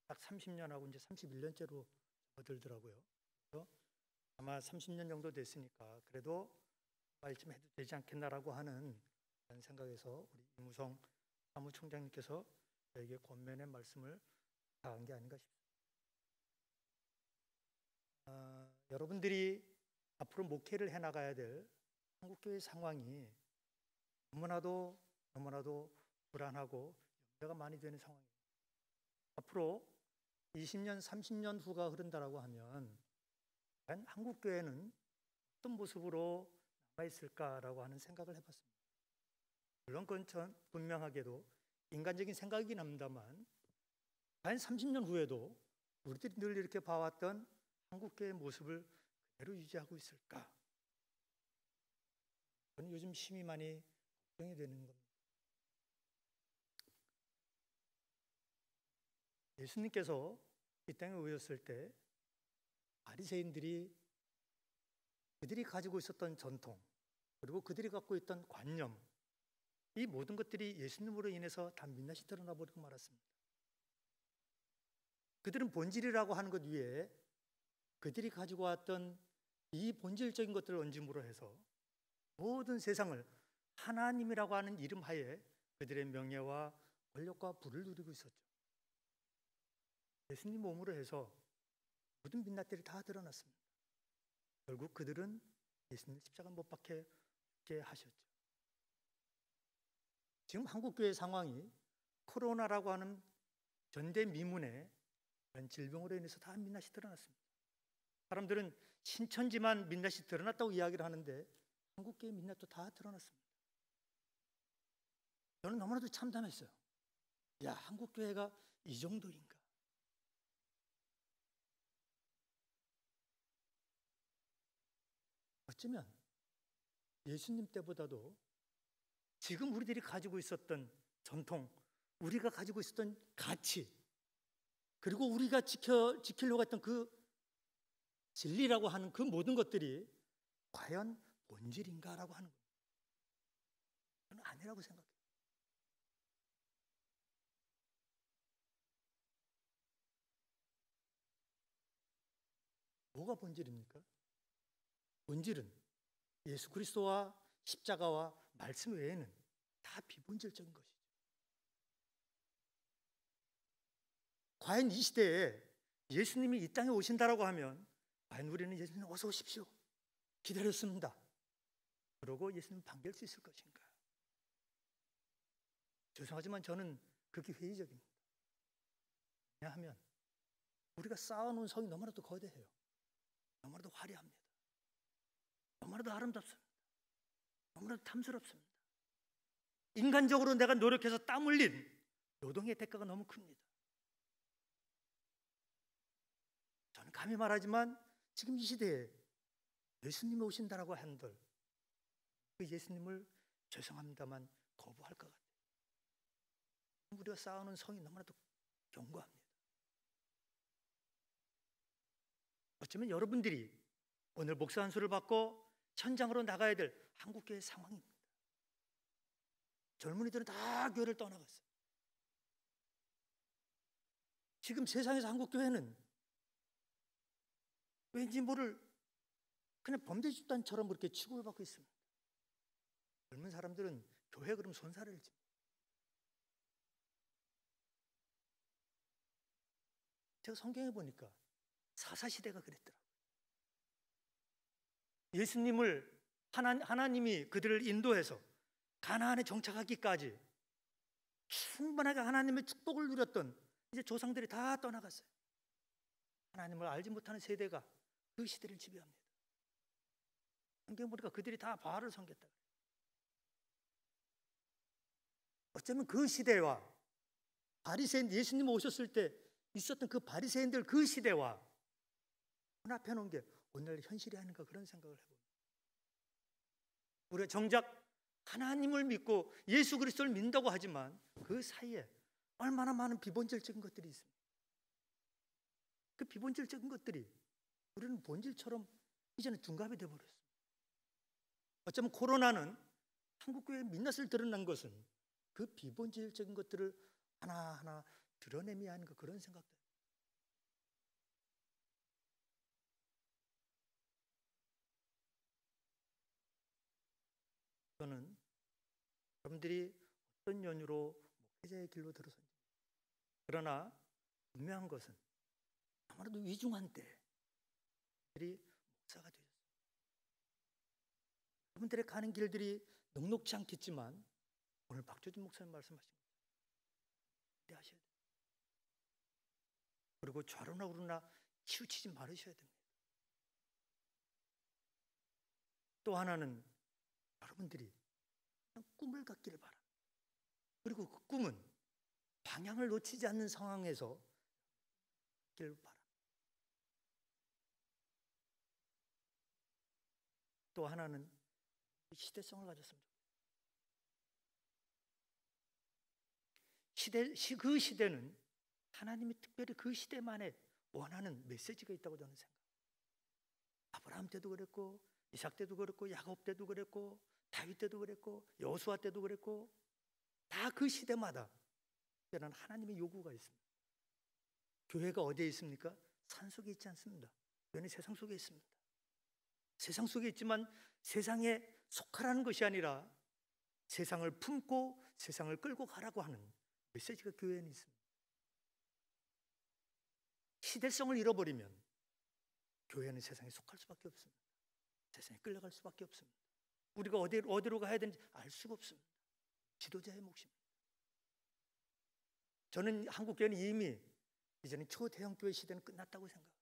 딱 30년하고 이제 31년째로 들더라고요. 그래서 아마 30년 정도 됐으니까 그래도 말쯤 해도 되지 않겠나라고 하는 그런 생각에서 우리 이무성 사무총장님께서 저에게 권면의 말씀을 다한 게 아닌가 싶습니다. 여러분들이 앞으로 목회를 해나가야 될 한국교회 상황이 너무나도 불안하고 염려가 많이 되는 상황입니다. 앞으로 20년, 30년 후가 흐른다라고 하면 과연 한국교회는 어떤 모습으로 남아있을까라고 하는 생각을 해봤습니다. 물론 그건 전 분명하게도 인간적인 생각이긴 합니다만 과연 30년 후에도 우리들이 늘 이렇게 봐왔던 한국교회의 모습을 그대로 유지하고 있을까? 저는 요즘 심히 많이 걱정이 되는 겁니다. 예수님께서 이 땅에 오셨을 때 바리새인들이 그들이 가지고 있었던 전통, 그리고 그들이 갖고 있던 관념, 이 모든 것들이 예수님으로 인해서 다 민낯이 드러나 버리고 말았습니다. 그들은 본질이라고 하는 것 위에 그들이 가지고 왔던 이 본질적인 것들을 얹음으로 해서 모든 세상을 하나님이라고 하는 이름 하에 그들의 명예와 권력과 부를 누리고 있었죠. 예수님 몸으로 해서 모든 민낯들이 다 드러났습니다. 결국 그들은 예수님 십자가 못 박게 하셨죠. 지금 한국교회 상황이 코로나라고 하는 전대미문의 그런 질병으로 인해서 다 민낯이 드러났습니다. 사람들은 신천지만 민낯이 드러났다고 이야기를 하는데 한국교회 민낯도 다 드러났습니다. 저는 너무나도 참담했어요. 야, 한국교회가 이 정도인가? 어쩌면 예수님 때보다도 지금 우리들이 가지고 있었던 전통, 우리가 가지고 있었던 가치, 그리고 우리가 지키려고 했던 그 진리라고 하는 그 모든 것들이 과연 본질인가라고 하는 거예요. 저는 아니라고 생각해요. 뭐가 본질입니까? 본질은 예수 그리스도와 십자가와 말씀 외에는 다 비본질적인 것이죠. 과연 이 시대에 예수님이 이 땅에 오신다라고 하면 과연 우리는 예수님 어서 오십시오, 기다렸습니다, 그러고 예수님 반길 수 있을 것인가? 죄송하지만 저는 그렇게 회의적입니다. 왜냐하면 우리가 쌓아놓은 성이 너무나도 거대해요. 너무나도 화려합니다. 너무나도 아름답습니다. 너무나도 탐스럽습니다. 인간적으로 내가 노력해서 땀 흘린 노동의 대가가 너무 큽니다. 저는 감히 말하지만 지금 이 시대에 예수님이 오신다라고 한들 그 예수님을 죄송합니다만 거부할 것 같아요. 우리가 쌓아놓은 성이 너무나도 견고합니다. 어쩌면 여러분들이 오늘 목사 안수를 받고 천장으로 나가야 될 한국교회 상황입니다. 젊은이들은 다 교회를 떠나갔어요. 지금 세상에서 한국교회는 왠지 모를 그냥 범죄 집단처럼 그렇게 취급을 받고 있습니다. 젊은 사람들은 교회 그럼 손살을 칩니다. 제가 성경에 보니까 사사시대가 그랬더라고요. 예수님을 하나님이 그들을 인도해서 가나안에 정착하기까지 충분하게 하나님의 축복을 누렸던 이제 조상들이 다 떠나갔어요. 하나님을 알지 못하는 세대가 그 시대를 지배합니다. 성경에 보니까 그들이 다 바알을 섬겼다. 어쩌면 그 시대와 바리새인, 예수님 오셨을 때 있었던 그 바리새인들 그 시대와 혼합해 놓은 게 오늘 현실이 아닌가 그런 생각을 해봅니다. 우리가 정작 하나님을 믿고 예수 그리스도를 믿는다고 하지만 그 사이에 얼마나 많은 비본질적인 것들이 있습니다. 그 비본질적인 것들이 우리는 본질처럼 이제는 둔갑이 되어버렸습니다. 어쩌면 코로나는 한국교회의 민낯을 드러난 것은 그 비본질적인 것들을 하나하나 드러내야 하는 그런 생각들. 저는 여러분들이 어떤 연유로 목회자의 길로 들어선지, 그러나 분명한 것은 아무래도 위중한 때 그들이 목사가 되셨습니다. 여러분들의 가는 길들이 녹록지 않겠지만 오늘 박조진 목사님 말씀하신 것처럼 기대하셔야 됩니다. 그리고 좌로나 우로나 치우치지 말으셔야 됩니다. 또 하나는 여러분들이 그냥 꿈을 갖기를 바랍니다. 그리고 그 꿈은 방향을 놓치지 않는 상황에서 있길 바랍니다. 또 하나는 시대성을 가졌습니다. 그 시대는 하나님이 특별히 그 시대만에 원하는 메시지가 있다고 저는 생각합니다. 아브라함 때도 그랬고, 이삭 때도 그랬고, 야곱 때도 그랬고, 다윗 때도 그랬고, 여호수아 때도 그랬고, 다 그 시대마다 특별한 하나님의 요구가 있습니다. 교회가 어디에 있습니까? 산 속에 있지 않습니다. 교회는 세상 속에 있습니다. 세상 속에 있지만 세상에 속하라는 것이 아니라 세상을 품고 세상을 끌고 가라고 하는 메시지가 교회에는 있습니다. 시대성을 잃어버리면 교회는 세상에 속할 수밖에 없습니다. 세상에 끌려갈 수밖에 없습니다. 우리가 어디로 가야 되는지 알 수가 없습니다. 지도자의 몫입니다. 저는 한국교회는 이미 이제는 초대형 교회 시대는 끝났다고 생각합니다.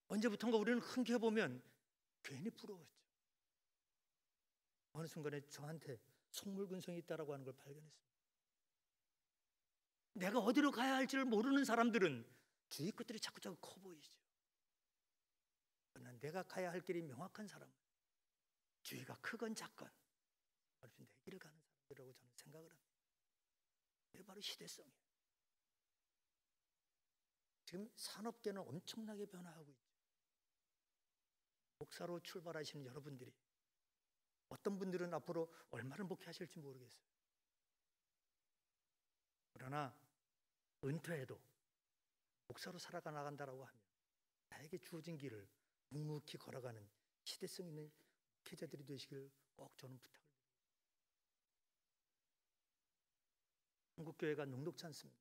언제부턴가 우리는 큰 교회 보면 괜히 부러웠죠. 어느 순간에 저한테 속물근성이 있다라고 하는 걸 발견했습니다. 내가 어디로 가야 할지를 모르는 사람들은 주위 것들이 자꾸 커 보이죠. 그러나 내가 가야 할 길이 명확한 사람은 주위가 크건 작건 내 길을 가는 사람들이라고 저는 생각을 합니다. 이게 바로 시대성이에요. 지금 산업계는 엄청나게 변화하고 있죠. 목사로 출발하시는 여러분들이 어떤 분들은 앞으로 얼마나 목회하실지 모르겠어요. 그러나 은퇴해도 목사로 살아가 나간다라고 하면 나에게 주어진 길을 묵묵히 걸어가는 시대성 있는 목회자들이 되시길 꼭 저는 부탁을 드립니다. 한국교회가 녹록지 않습니다.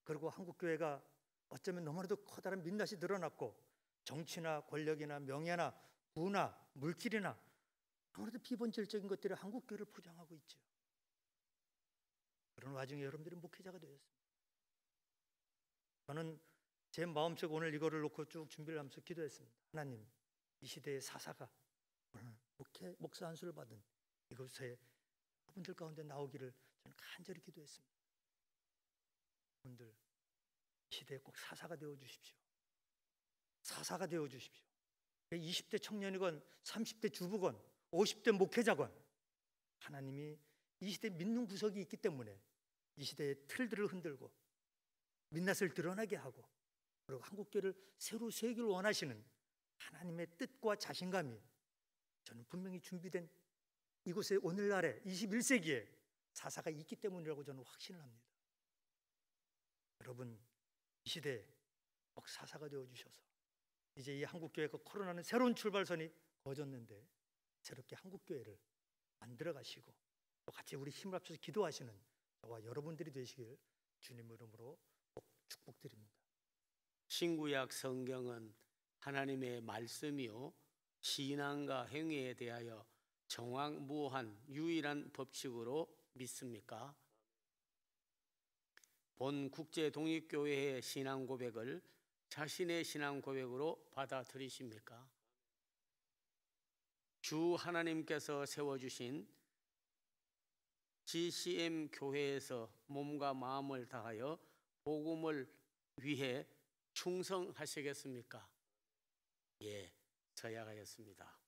그리고 한국교회가 어쩌면 너무나도 커다란 민낯이 드러났고 정치나 권력이나 명예나 부나 물질이나 아무래도 비본질적인 것들이 한국교회를 포장하고 있죠. 그런 와중에 여러분들이 목회자가 되었습니다. 저는 제 마음속에 오늘 이거를 놓고 쭉 준비를 하면서 기도했습니다. 하나님, 이 시대의 사사가 오늘 목사 안수를 받은 이곳에 여러분들 가운데 나오기를 저는 간절히 기도했습니다. 여러분들 이 시대에 꼭 사사가 되어 주십시오. 사사가 되어 주십시오. 20대 청년이건 30대 주부건 50대 목회자건 하나님이 이 시대에 믿는 구석이 있기 때문에 이 시대의 틀들을 흔들고 민낯을 드러나게 하고 그리고 한국교회를 새로 세우기를 원하시는 하나님의 뜻과 자신감이 저는 분명히 준비된 이곳에 오늘날에 21세기에 사사가 있기 때문이라고 저는 확신을 합니다. 여러분 이 시대에 꼭 사사가 되어주셔서 이제 이 한국교회가 코로나는 새로운 출발선이 거졌는데 새롭게 한국교회를 만들어 가시고 또 같이 우리 힘을 합쳐서 기도하시는 저와 여러분들이 되시길 주님 이름으로 꼭 축복드립니다. 신구약 성경은 하나님의 말씀이요 신앙과 행위에 대하여 정확무한 유일한 법칙으로 믿습니까? 본 국제독립교회의 신앙 고백을 자신의 신앙 고백으로 받아들이십니까? 주 하나님께서 세워주신 GCM 교회에서 몸과 마음을 다하여 복음을 위해 충성하시겠습니까? 예, 저야하였습니다.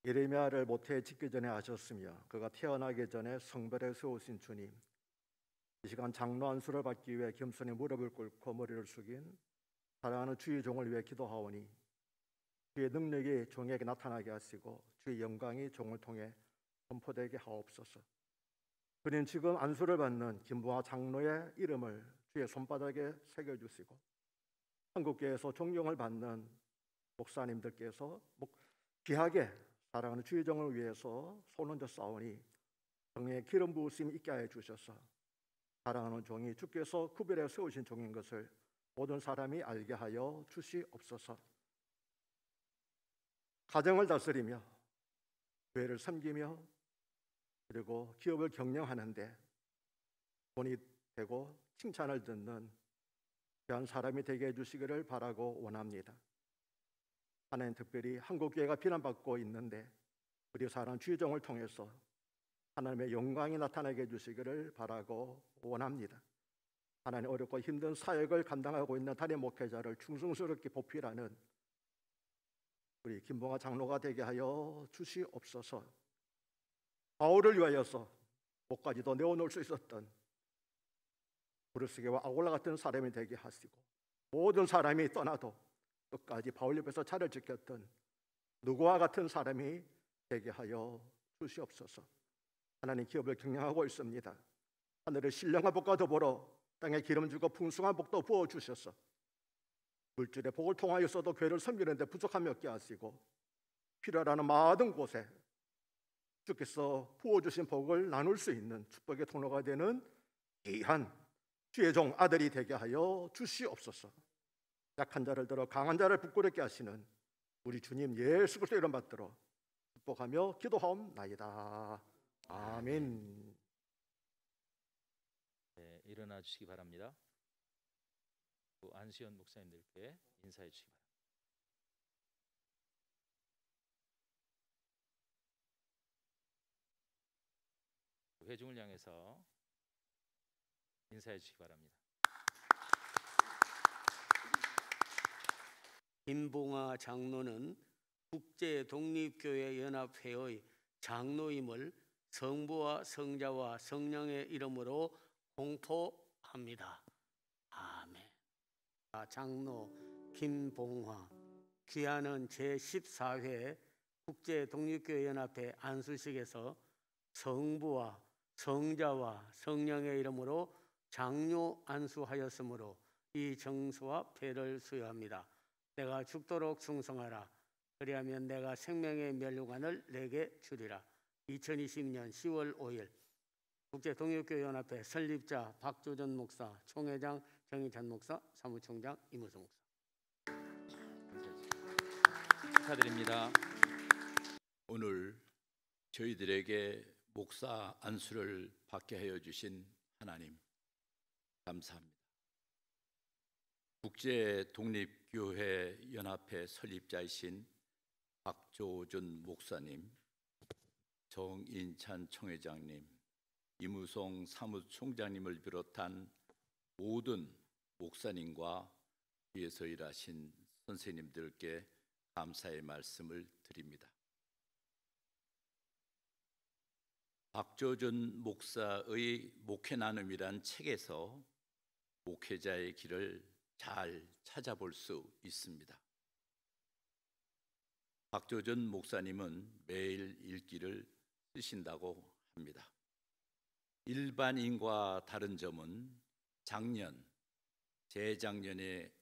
예레미야를 모태에 짓기 전에 아셨으며 그가 태어나기 전에 성별에 세우신 주님, 이 시간 장로 안수를 받기 위해 겸손히 무릎을 꿇고 머리를 숙인 사랑하는 주의 종을 위해 기도하오니 주의 능력이 종에게 나타나게 하시고 주의 영광이 종을 통해 선포되게 하옵소서. 그는 지금 안수를 받는 김부하 장로의 이름을 주의 손바닥에 새겨주시고 한국교회에서 존경을 받는 목사님들께서 귀하게 사랑하는 주의 종을 위해서 손 얹어 싸우니 정의 기름 부으심이 있게 하여 주셔서 사랑하는 종이 주께서 구별해 세우신 종인 것을 모든 사람이 알게 하여 주시옵소서. 가정을 다스리며 교회를 섬기며 그리고 기업을 경영하는데 돈이 되고 칭찬을 듣는 귀한 사람이 되게 해주시기를 바라고 원합니다. 하나님, 특별히 한국교회가 비난받고 있는데 우리 사랑하는 주의종을 통해서 하나님의 영광이 나타나게 해주시기를 바라고 원합니다. 하나님 어렵고 힘든 사역을 감당하고 있는 단임 목회자를 충성스럽게 보필하는 우리 김봉화 장로가 되게 하여 주시옵소서. 바울을 위하여서 목까지도 내어놓을 수 있었던 브루스게와 아굴라 같은 사람이 되게 하시고, 모든 사람이 떠나도 끝까지 바울 옆에서 자리를 지켰던 누구와 같은 사람이 되게 하여 주시옵소서. 하나님 기업을 경영하고 있습니다. 하늘의 신령한 복과 더불어 땅에 기름 주고 풍성한 복도 부어주셔서 물질의 복을 통하여서도 교회를 섬기는 데 부족함이 없게 하시고, 필요하는 모든 곳에 주께서 부어주신 복을 나눌 수 있는 축복의 통로가 되는 귀한 주의 종 아들이 되게 하여 주시옵소서. 약한 자를 들어 강한 자를 부끄럽게 하시는 우리 주님 예수 그리스도 이름 받들어 축복하며 기도하옵나이다. 아멘. 네, 일어나 주시기 바랍니다. 안수현 목사님들께 인사해 주시기 바랍니다. 회중을 향해서 인사해 주시기 바랍니다. 김봉화 장로는 국제독립교회연합회의 장로임을 성부와 성자와 성령의 이름으로 공포합니다. 아멘. 장로 김봉화 귀하는 제14회 국제독립교회연합회 안수식에서 성부와 성자와 성령의 이름으로 장로 안수하였으므로 이 정수와 패를 수여합니다. 내가 죽도록 충성하라. 그리하면 내가 생명의 면류관을 내게 주리라. 2020년 10월 5일 국제독립교회연합회 설립자 박조전 목사, 총회장 정희찬 목사, 사무총장 이무성 목사. 축하드립니다. 오늘 저희들에게 목사 안수를 받게 하여 주신 하나님 감사합니다. 국제독립교회연합회 설립자이신 박조준 목사님, 정인찬 총회장님, 이무송 사무총장님을 비롯한 모든 목사님과 위에서 일하신 선생님들께 감사의 말씀을 드립니다. 박조준 목사의 목회 나눔이란 책에서 목회자의 길을 잘 찾아볼 수 있습니다. 박조준 목사님은 매일 일기를 쓰신다고 합니다. 일반인과 다른 점은 작년, 재작년에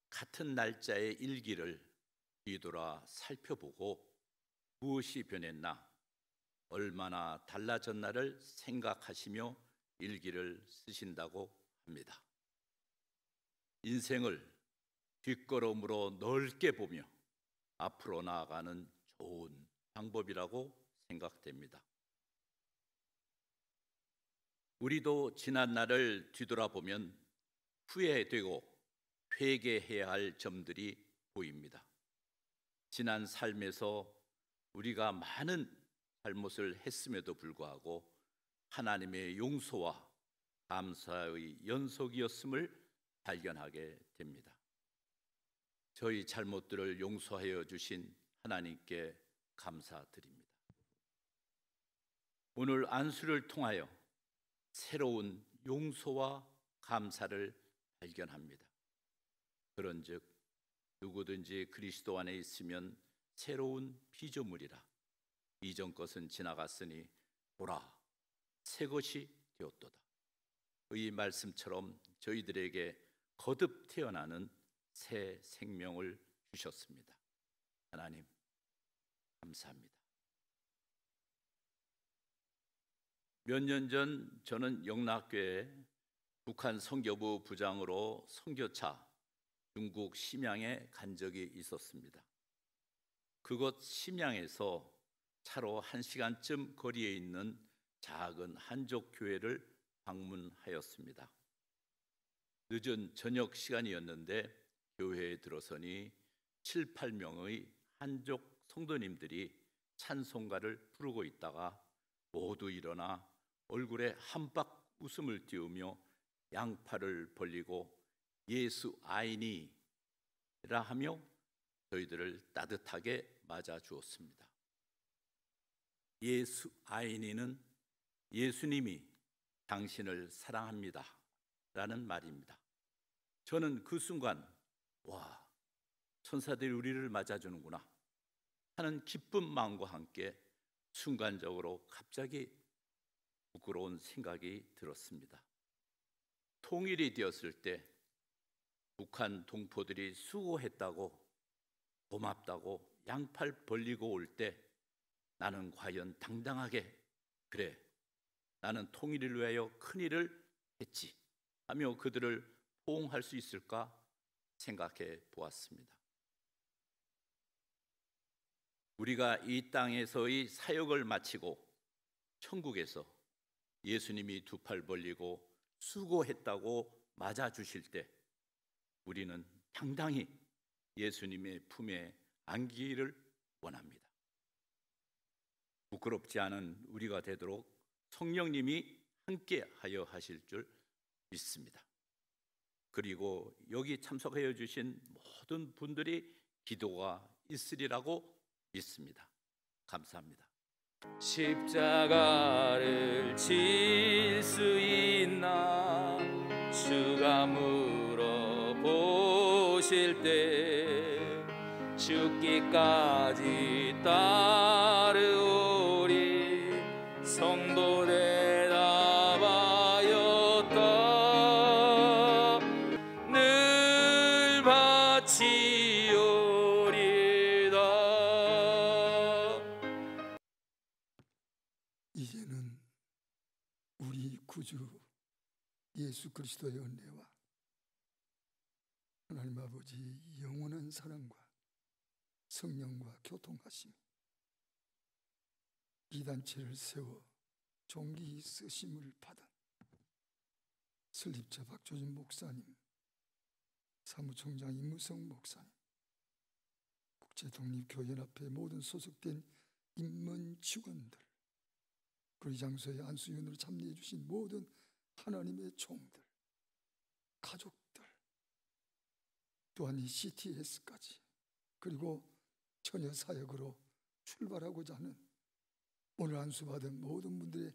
같은 날짜의 일기를 뒤돌아 살펴보고 무엇이 변했나, 얼마나 달라졌나를 생각하시며 일기를 쓰신다고 합니다. 인생을 뒷걸음으로 넓게 보며 앞으로 나아가는 좋은 방법이라고 생각됩니다. 우리도 지난 날을 뒤돌아보면 후회되고 회개해야 할 점들이 보입니다. 지난 삶에서 우리가 많은 잘못을 했음에도 불구하고 하나님의 용서와 감사의 연속이었음을 발견하게 됩니다. 저희 잘못들을 용서하여 주신 하나님께 감사드립니다. 오늘 안수를 통하여 새로운 용서와 감사를 발견합니다. 그런즉 누구든지 그리스도 안에 있으면 새로운 피조물이라. 이전 것은 지나갔으니 보라, 새 것이 되었도다. 이 말씀처럼 저희들에게 거듭 태어나는 새 생명을 주셨습니다. 하나님 감사합니다. 몇 년 전 저는 영락교회 북한 선교부 부장으로 선교차 중국 심양에 간 적이 있었습니다. 그곳 심양에서 차로 1시간쯤 거리에 있는 작은 한족 교회를 방문하였습니다. 늦은 저녁 시간이었는데 교회에 들어서니 7, 8명의 한족 성도님들이 찬송가를 부르고 있다가 모두 일어나 얼굴에 한박 웃음을 띄우며 양팔을 벌리고 예수 아이니라 하며 저희들을 따뜻하게 맞아 주었습니다. 예수 아이니는 예수님이 당신을 사랑합니다 라는 말입니다. 저는 그 순간 와, 천사들이 우리를 맞아주는구나 하는 기쁜 마음과 함께 순간적으로 갑자기 부끄러운 생각이 들었습니다. 통일이 되었을 때 북한 동포들이 수고했다고 고맙다고 양팔 벌리고 올 때 나는 과연 당당하게 그래, 나는 통일을 위하여 큰일을 했지 하며 그들을 포옹할 수 있을까 생각해 보았습니다. 우리가 이 땅에서의 사역을 마치고 천국에서 예수님이 두 팔 벌리고 수고했다고 맞아주실 때 우리는 당당히 예수님의 품에 안기기를 원합니다. 부끄럽지 않은 우리가 되도록 성령님이 함께하여 하실 줄 믿습니다. 그리고 여기 참석하여 주신 모든 분들이 기도가 있으리라고 믿습니다. 감사합니다. 십자가를 질 수 있나 주가 물어보실 때 죽기까지 따르오리 성도 대답하였다 늘 바치오리다. 이제는 우리 구주 예수 그리스도의 은혜와 하나님 아버지 영원한 사랑과 성령과 교통하심, 이 단체를 세워 종기 쓰심을 받은 설립자 박조준 목사님, 사무총장 임무성 목사님, 국제독립교연합회 모든 소속된 인문 직원들, 그 장소에 안수연으로 참여해 주신 모든 하나님의 종들, 가족들, 또한 이 CTS까지, 그리고 처녀 사역으로 출발하고자 하는 오늘 안수받은 모든 분들의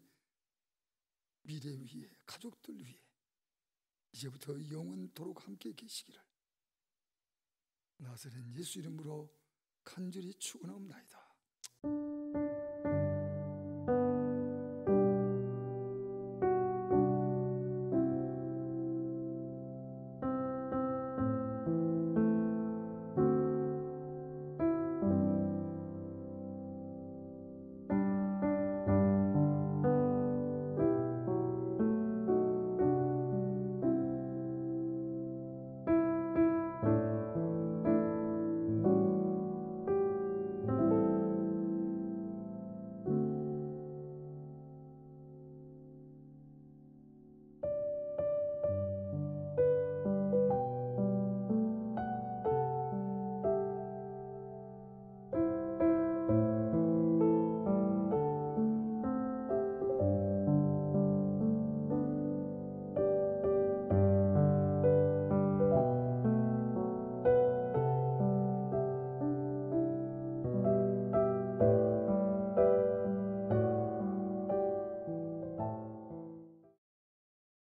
미래 위에, 가족들 위에 이제부터 영원토록 함께 계시기를 나사렛 예수 이름으로 간절히 축원하옵나이다.